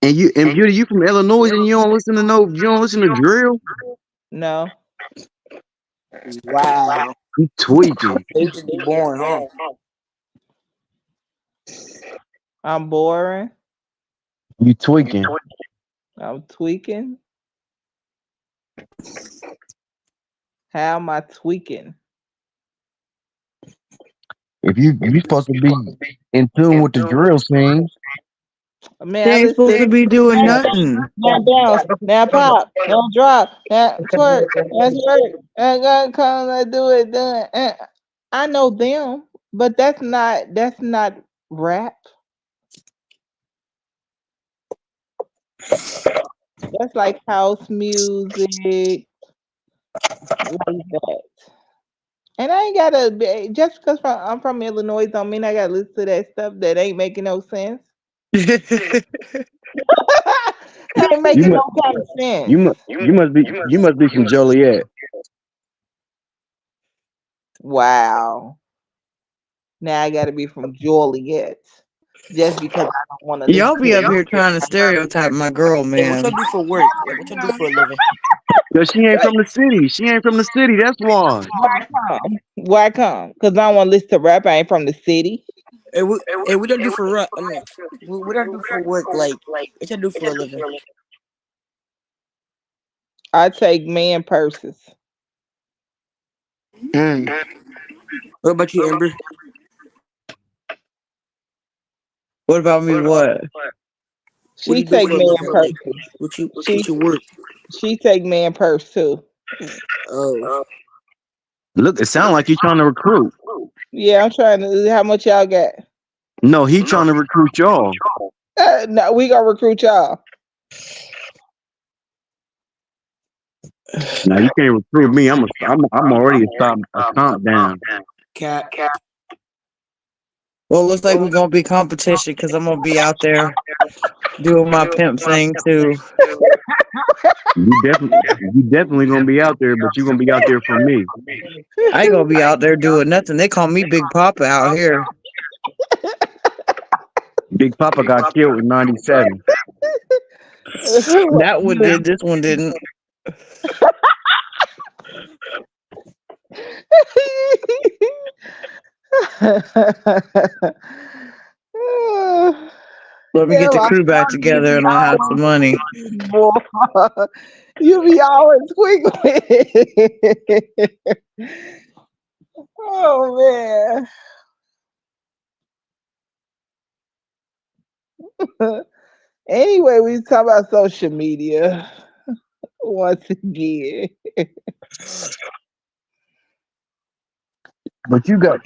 And Beauty, you from Illinois and you don't listen to drill? No. wow. You tweaking. They just be boring, huh? I'm boring. You tweaking. I'm tweaking. How am I tweaking? If you supposed to be in tune with the drill scene, Man, They I ain't supposed to listen. be doing nothing. Now bounce, now pop, now drop, now twerk, now twerk, now gonna come and do it, done. I know them, but that's not rap. That's like house music, like that. And I ain't gotta be, just because I'm from Illinois don't mean I gotta listen to that stuff that ain't making no sense. Ain't making you no must kind of sense. you must be from Joliet. Wow. Now I gotta be from Joliet just because I don't want to listen Y'all be to up here trying to stereotype my girl, Hey, what man. y'all do for work? Like what y'all do for a living? Cause she ain't from the city. She ain't from the city. That's why. Why come? Why come? Because I don't want to listen to rap. I ain't from the city. Hey, what y'all do for rap? I mean, what y'all do for work? Like what y'all do for a living? I take man purses. Mm. What about you, Amber? What about me? What? What She do you do take for a man living? Like purses. what you work? She take man purse too. Oh, Look, it sounds like you trying to recruit. Yeah, I'm trying to. How much y'all got? No, he trying to recruit y'all. No, we gonna recruit y'all. Now you can't recruit me. I'm already a stomp down. cat. Well, looks like we're gonna be competition because I'm gonna be out there doing my pimp thing too. You definitely gonna be out there, but you gonna be out there for me. I ain't gonna be out there doing nothing. They call me Big Papa out here. Big Papa got killed in '97. That one did. This one didn't. Let me get Yeah, the my crew back son, you together be and I'll have some always money. squeaking, boy. You be always squeaking. Oh man. Anyway, we talk about social media once again. But you got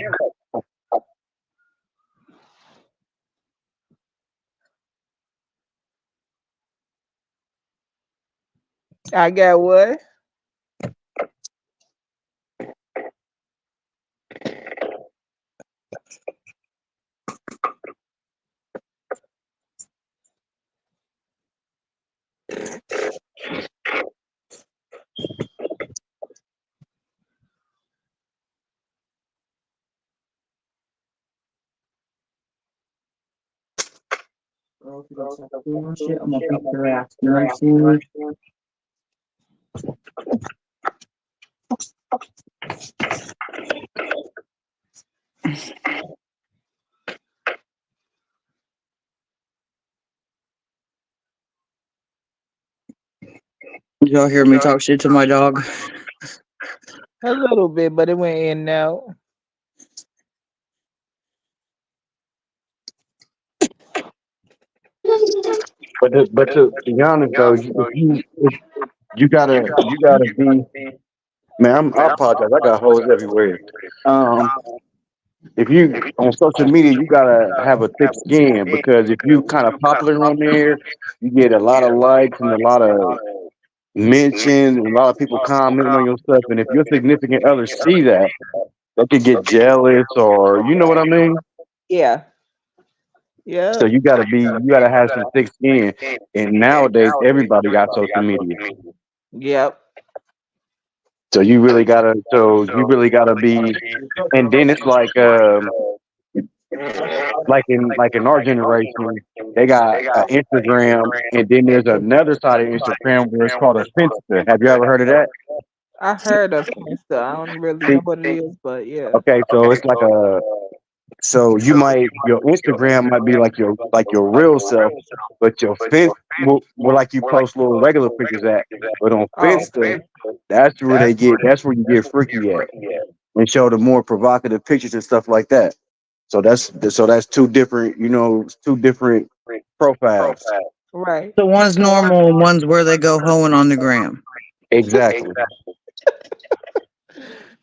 I got what? Girl, if you don't stop doing that shit, I'm gonna beat your ass. You understand? Y'all hear me talk shit to my dog? A little bit, but it went in and out. but to be honest though, if you gotta be man. I apologize. I got holes everywhere. Um, if you on social media, you gotta have a thick skin because if you kind of popular on there, you get a lot of likes and a lot of mentions and a lot of people commenting on your stuff. And if your significant other see that, they could get jealous or you know what I mean. Yeah. Yeah. So you gotta have some thick skin. And nowadays, everybody got social media. Yep. So you really gotta be. And then it's like in our generation, they got Instagram, and then there's another side of Instagram where it's called a Finsta. Have you ever heard of that? I heard of Finsta. I don't really know See, what it is, but yeah. okay, so it's like a so you might your Instagram might be like your real self, but your Finsta will like you post little regular pictures at. But on Oh. Finsta, that's where you get freaky at and show the more provocative pictures and stuff like that. So that's two different, two different profiles. Right. So one's normal and one's where they go hoeing on the gram. Exactly.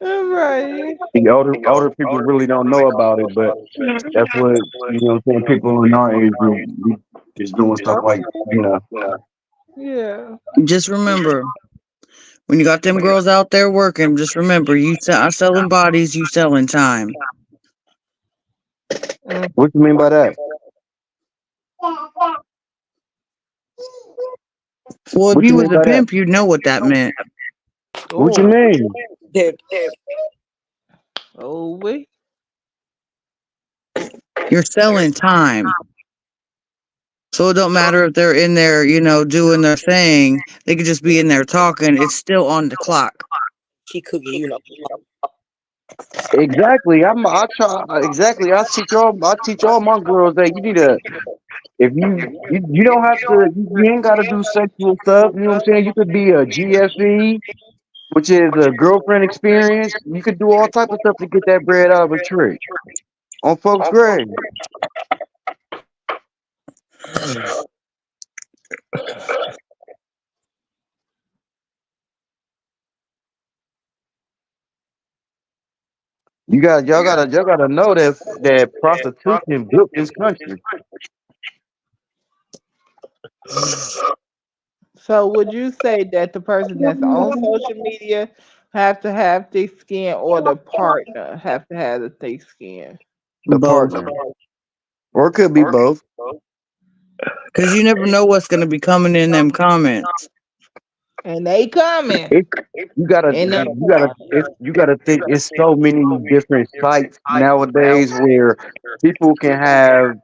Right. The older people really don't know about it, but that's what what I'm saying. People in our age group is doing stuff like Yeah. Just remember, when you got them girls out there working, just remember, I selling bodies, you selling time. Mm. What you mean by that? Well, if What you you mean was a by that? pimp, you'd know what that meant. What you Oh. mean? Dude, Oh wait. You're selling time. So it don't matter if they're in there, doing their thing. They could just be in there talking. It's still on the clock. she cooking, you know. Exactly. I try exactly. I teach all my girls that you need to if you don't have to you ain't gotta do sexual stuff, you know what I'm saying? You could be a GFE, which is a girlfriend experience. You could do all type of stuff to get that bread out of a tree. On folks grave. Y'all gotta know that prostitution built this country. So would you say that the person that's on social media have to have thick skin or the partner have to have the thick skin? The Both. partner. Or it could be both. Because you never know what's going to be coming in them comments. And they coming. It, And they you gotta think it's so many different sites nowadays where people can have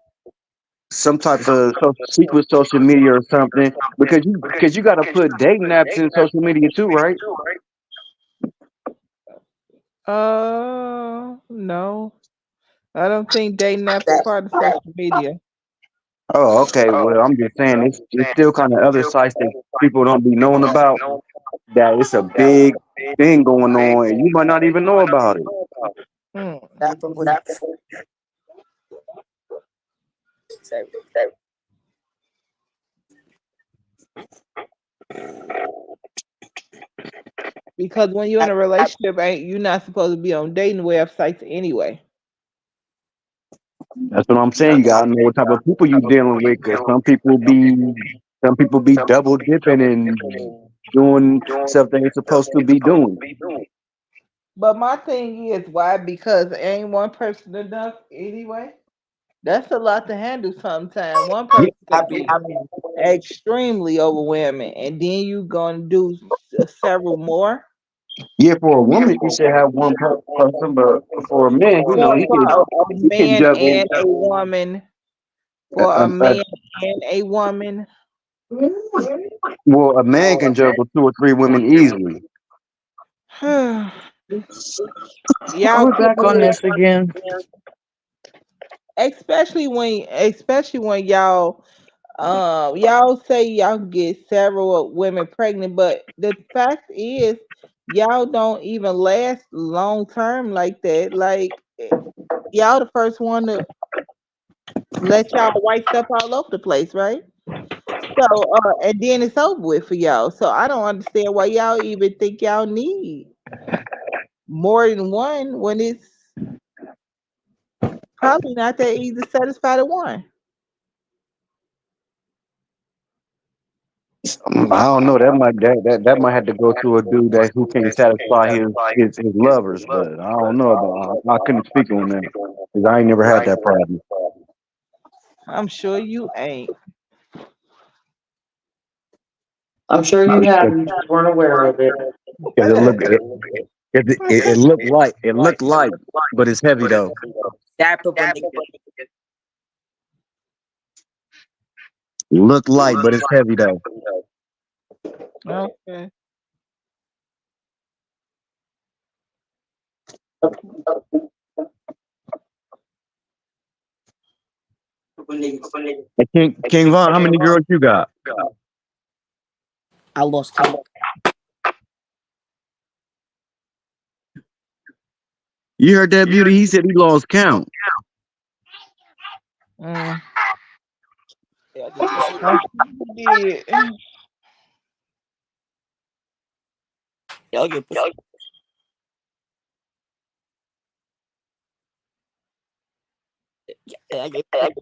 some type of secret social media or something because you gotta put dating apps in social media too, right? No. I don't think dating apps are That part of social media. Oh, okay. Well, I'm just saying it's still kind of other sites that people don't be knowing about. That it's a big thing going on, and you might not even know about it. Hmm. that was sorry. Because when you're in a relationship, ain't you not supposed to be on dating websites anyway? That's what I'm saying. You gotta know what type of people you dealing with, because some people be double dipping and doing stuff they ain't supposed to be doing. But my thing is why? Because ain't one person enough anyway. That's a lot to handle sometimes. One Yeah, person I could be be extremely overwhelming, and then you gonna do several more. yeah. For a woman, you should have one person, but for a man, you know, For, for a he can man juggle. and a woman. For a Uh, man and a woman. well, a man can juggle two or three women easily. Are Y'all we could back on do this again? it, especially when y'all say y'all can get several women pregnant, but the fact is y'all don't even last long term like that. Like y'all the first one to let y'all white stuff all over the place, right? So and then it's over with for y'all. So I don't understand why y'all even think y'all need more than one when it's probably not that easy to satisfy the one. I don't know. That might have to go to a dude that who can't satisfy his lovers, but I don't know about. I couldn't speak on that because I ain't never had that problem. I'm sure you ain't. I'm sure you have. You just weren't aware of it. Because it looked light, but it's heavy though. that purple nigga. It looked light, but it's heavy though. Okay. Purple niggas. And King Von, how many girls you got? I lost count. You heard that, Beauty? He said he lost count. Mm. Yeah, I get pussy. I'm sure you did. Y'all get pussy. Yeah, I get pussy.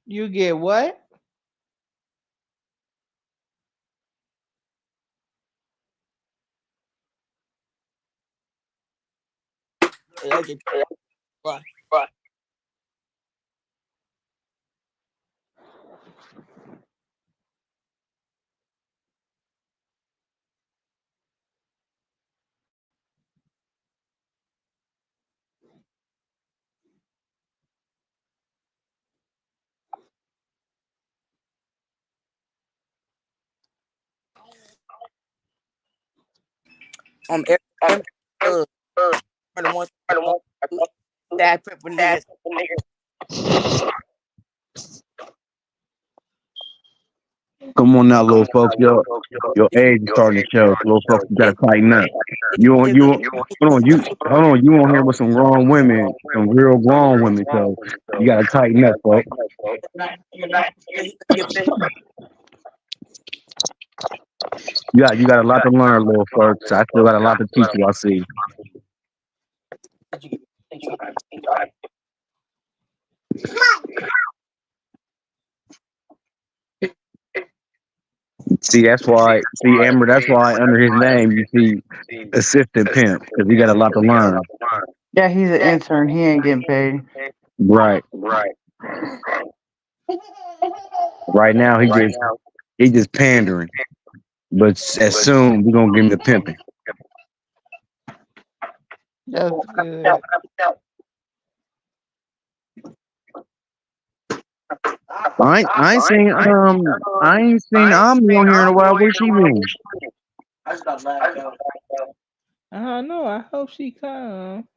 You get what? Yeah, I get pussy. Every for the one that purple niggas. Come on now, little folks. Your age is starting to show. Little folks, you gotta tighten up. Hold on. You on here with some grown women, some real grown women. So you gotta tighten up, folks. You got a lot to learn, little folks. I still got a lot to teach you. I see. See, that's why. See, Amber. That's why under his name you see assistant pimp because he got a lot to learn. Yeah, he's an intern. He ain't getting paid. Right. Right now he just pandering. But as soon we're gonna give him the pimping. That's good. I ain't seen Omni on here in a while. Where she been? I don't know. I hope she come.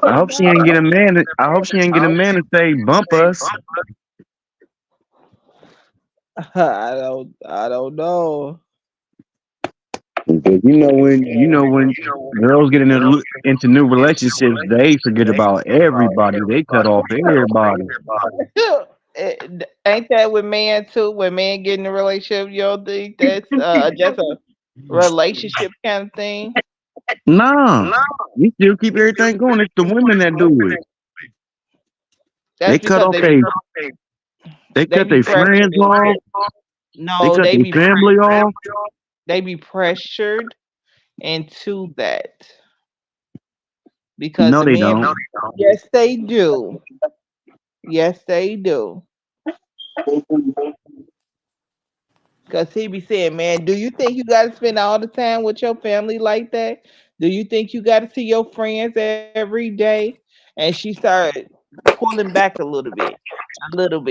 I hope she ain't get a man. I hope she ain't get a man to say bump us. I don't know. Because you know when girls get into new relationships, they forget about everybody. They cut off everybody. Ain't that with men too? When men get in a relationship, you don't think that's just a relationship kind of thing? Nah, you still keep everything going. It's the women that do it. They That's cut because off they they cut be their friends pressured. off. They No, cut their family off. they be pressured into that because No, the they men. don't. Yes, they do. Yes, they do. Cause he be saying, man, do you think you gotta spend all the time with your family like that? Do you think you gotta see your friends every day? And she started pulling back a little bit,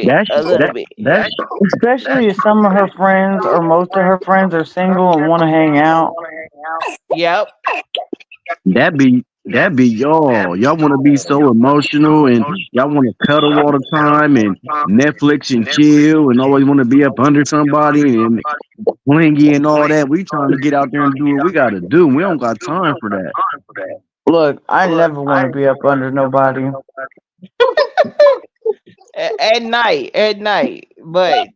That's a little that bit. that's Especially if some of her friends or most of her friends are single and want to hang out. Yep. that be y'all. Y'all want to be so emotional and y'all want to cuddle all the time and Netflix and chill and always want to be up under somebody and clingy and all that. We trying to get out there and do what we got to do. We don't got time for that. Look, I never want to be up under nobody. At night, but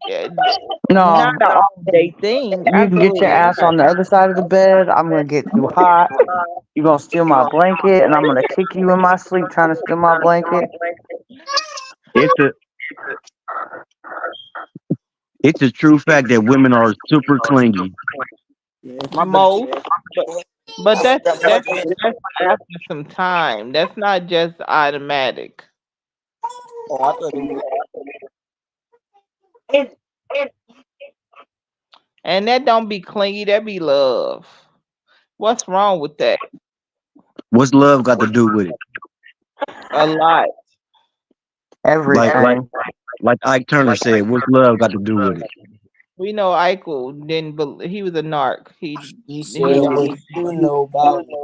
No, not an all day thing. you can get your Absolutely ass not. on the other side of the bed. I'm gonna get too hot. You're gonna steal my blanket, and I'm gonna kick you in my sleep trying to steal my blanket. It's a it's a true fact that women are super clingy. Yeah, my brother too. Most, but but I forgot my other man. that's after some time. That's not just automatic. Oh, I thought it was. And that don't be clingy, that be love. What's wrong with that? What's love got to do with it? A lot. Like like Everything. like Ike Turner said, what's love got to do with it? We know Eichel didn't believe he was a narc. He He said, didn't "What believe you know about me?"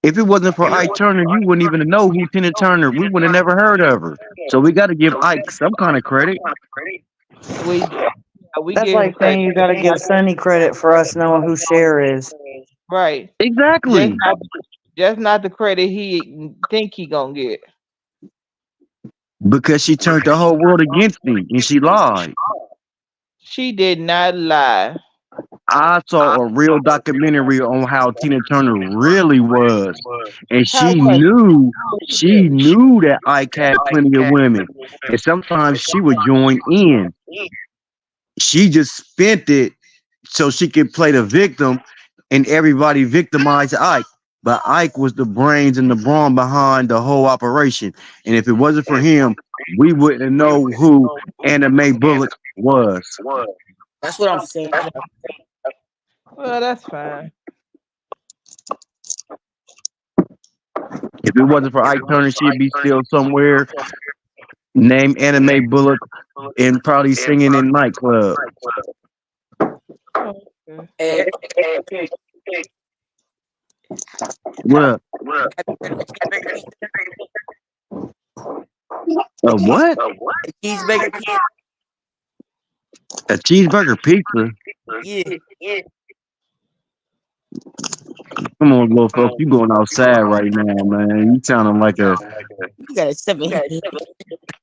If it wasn't for Ike Turner, you wouldn't even know who Tina Turner. We would have never heard of her. So we got to give Ike some kind of credit. we That's give him like credit. saying you gotta give Sonny credit for us knowing who Cher is. Right. Just Exactly. not just not the credit he think he gonna get. Because she turned the whole world against him and she lied. She did not lie. I saw a real documentary on how Tina Turner really was. And How was she knew that Ike had plenty of women. And sometimes she would join in. She just spent it so she could play the victim and everybody victimized Ike. But Ike was the brains and the brawn behind the whole operation. And if it wasn't for him, we wouldn't know who Anna Mae Bullock was. That's what I'm saying. well, that's fine. If it wasn't for Ike Turner, she'd be still somewhere named Anna Mae Bullock and probably singing in nightclub. Okay. Hey, What? have you heard of a cheeseburger pizza? A what? A cheeseburger pizza? A cheeseburger pizza? Yeah. Come on, little folks, you going outside right now, man. You got a 7 head.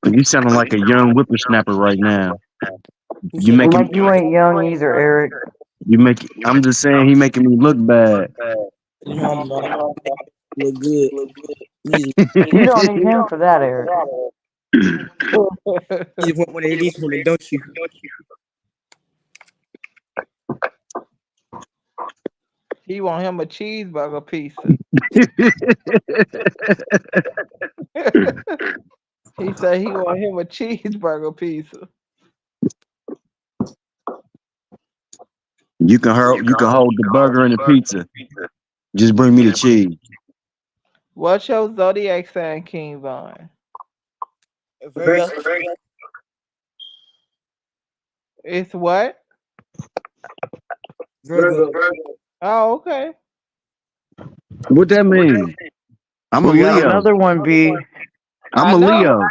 You sounding like a young whippersnapper right now. He You said, Like making you ain't young either, Eric. I'm just saying he making me look bad. "No, I'm not. You look good. You You don't need him for that, Eric. just want one of these women, don't you?" He want him a cheeseburger pizza. He said he want him a cheeseburger pizza. You can hold the burger and the pizza. Just bring me the cheese. What's your zodiac sign, King Von? Virgo. It's what? Virgo. Oh, okay. What that mean? I'm a We got Leo. another one, B. I'm I a know. Leo.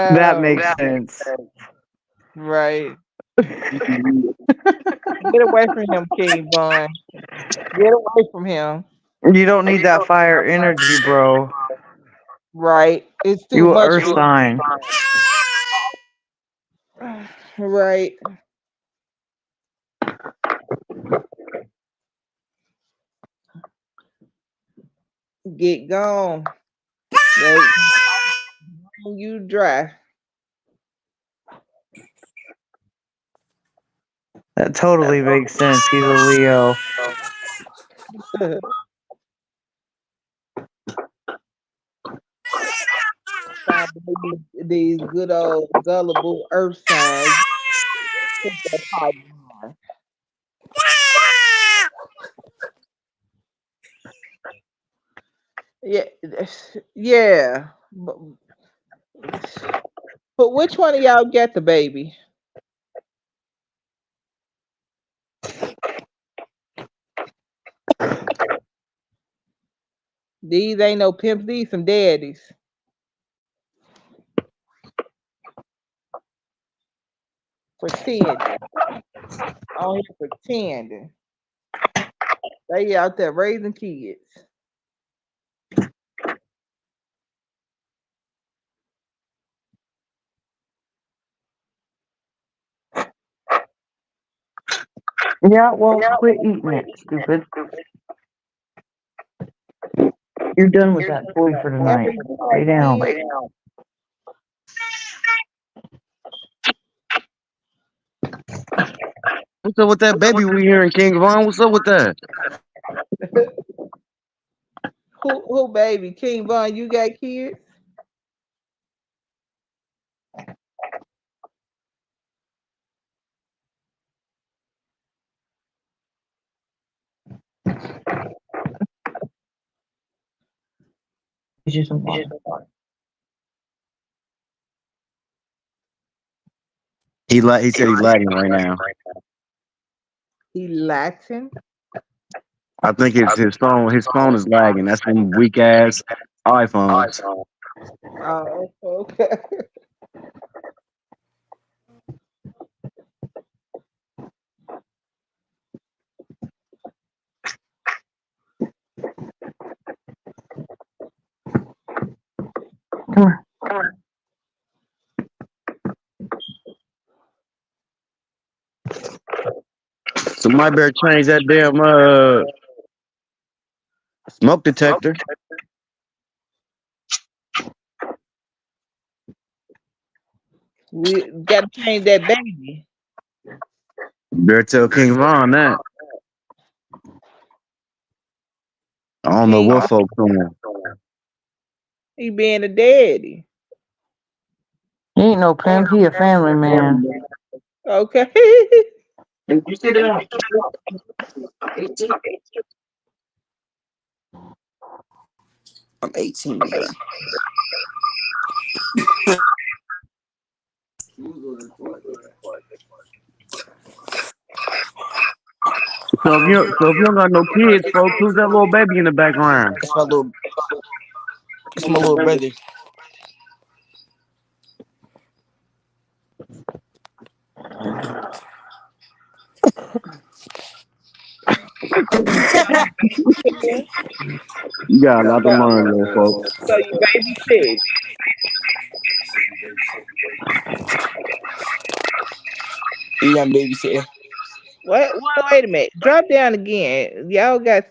That Wow. makes sense. Right. Get away from him, King Von. Get away from him. You don't need that fire energy, bro. Right. It's too You a much earth for sign. right. Get gone. They you dry. That totally makes sense. He's a Leo. Find these good old gullible earth signs. Put that pipe on. Yeah, yeah. But which one of y'all get the baby? These ain't no pimps. These some daddies. Pretending. On here pretending. They out there raising kids. Yeah, well, quit eating it, stupid. You're done with that toy for tonight. Lay down. What's up with that baby we hearing, King Von? What's up with that? Who baby? King Von, you got kids? It's just some water. He said he's lagging right now. He Latin? I think it's his phone is lagging. That's some weak ass iPhones. Oh, okay. Come on. Somebody better change that damn smoke detector. We gotta change that baby. Better tell King Von that. I don't know King, what folks doing. he being a daddy. He ain't no pimp. He a family man. Okay. You sit down. I'm 18, big guy. So if you don't got no kids, folks, who's that little baby in the background? It's my little brother. You got a lot to learn, little folks. So you babysit. Yeah, I'm babysitting. What? Wait a minute. Drop down again. Y'all got.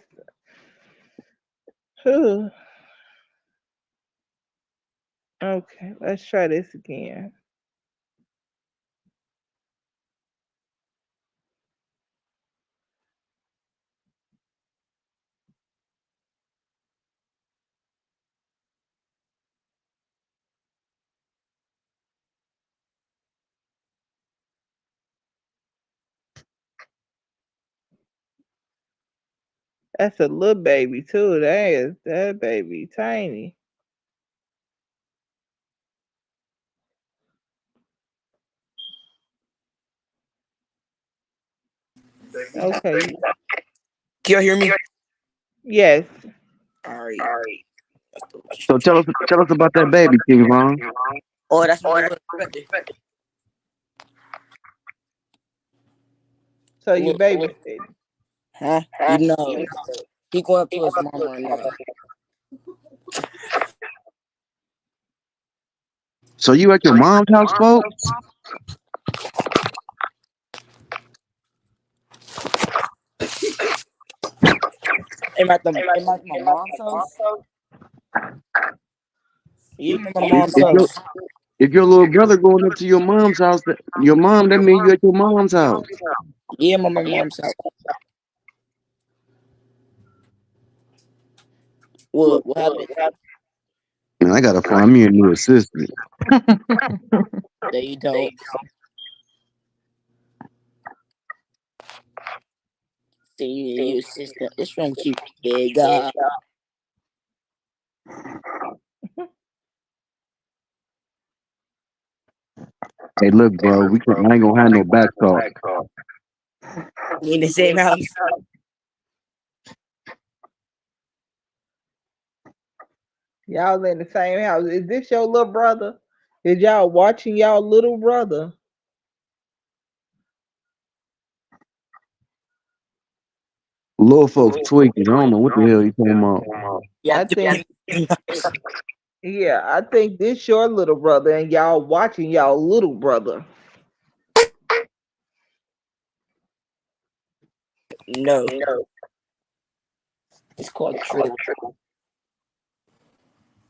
Whew. Okay, let's try this again. That's a little baby too. That baby tiny. Okay. Can y'all hear me? Yes. All right. So tell us about that baby, King Von. Oh, that's my little brother. So you Look, babysitting. huh? You know, he going up to his mom right now. So you at your mom's house, folks? Am I at my mom's house? Yeah, I'm at my If, mom's if your house. if your little brother going up to your mom's house, your mom, that means you at your mom's house. Yeah, I'm at my mom's house. What happened? Man, I gotta find me a new assistant. That you don't see your sister. What's wrong with you? Yeah, God. Hey, look, bro, I ain't gonna have no back talk. We in the same house. Y'all in the same house. Is this your little brother? Is y'all watching y'all little brother? Little folks tweaking. I don't know what the hell you talking about. Yeah, I think I think this your little brother and y'all watching y'all little brother. no. It's called true.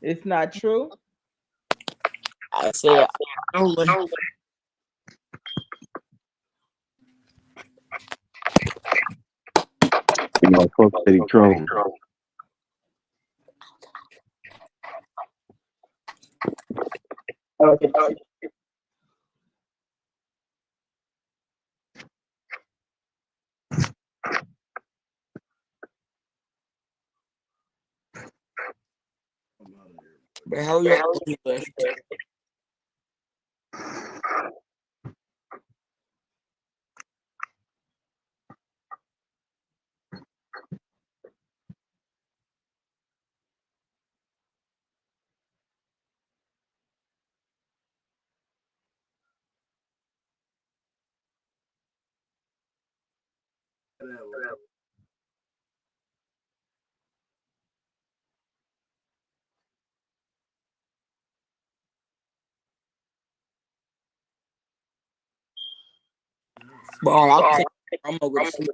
It's not true. I say trolling. You know, folks that he trolling. But how y'all left? Bro, I'll take. I'm gonna go to sleep.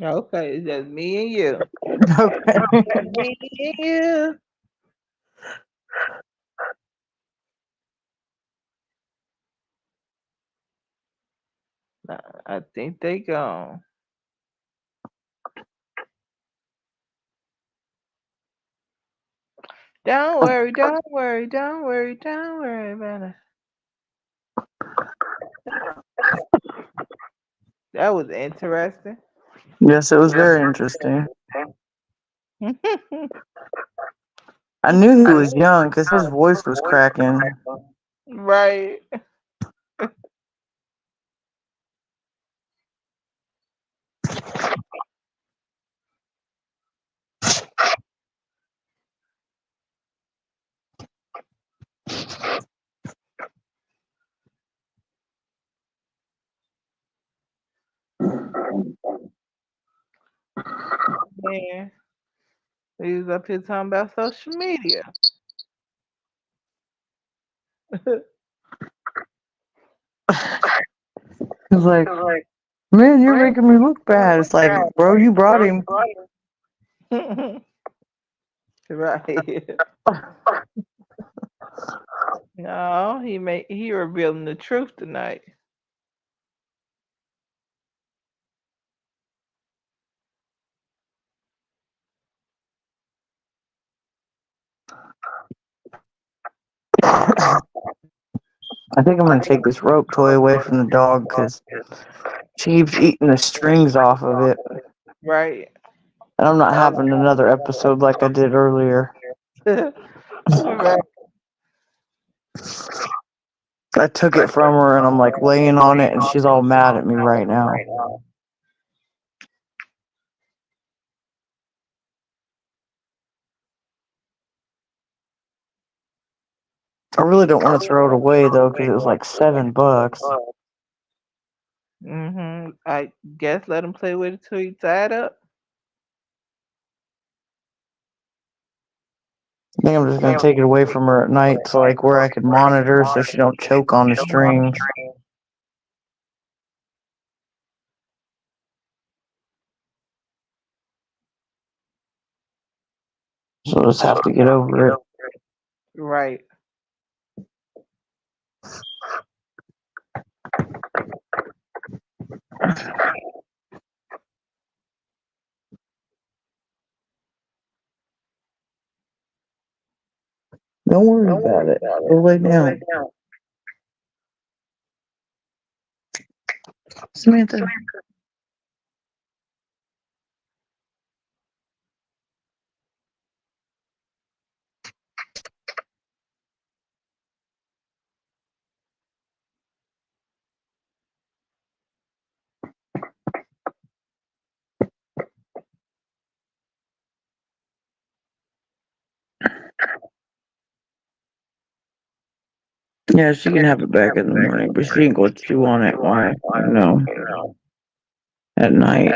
Okay, it's just me and you. Okay. Me and you. Nah, I think they gone. Don't worry, don't worry, don't worry, don't worry about it. That was interesting. Yes, it was very interesting. I knew he was young because his voice was cracking. Right. Man, he was up here talking about social media. He's like, man, you're making me look bad. It's like, bro, you brought him. Right. No, he revealing the truth tonight. I think I'm gonna take this rope toy away from the dog because she keeps eating the strings off of it, Right. and I'm not having another episode like I did earlier. Right. I took it from her, and I'm like laying on it, and she's all mad at me right now. I really don't want to throw it away though, because it was like $7. I guess let him play with it till he tied up. I think I'm just gonna take it away from her at night, so like where I can monitor, so she don't choke on the strings. So I'll just have to get over it. Right. Don't worry about it. Go lay down. Samantha. Yeah, she can have it back in the morning, but she ain't gonna chew on it while, at night.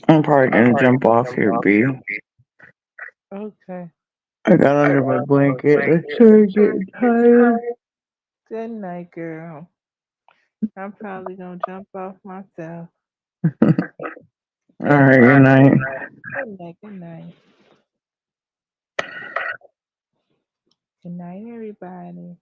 I'm probably gonna jump off here, B. Okay. I got under my blanket. I started getting tired. Good night, girl. I'm probably gonna jump off myself. Alright, good night. Good night. Good night. Good night, everybody.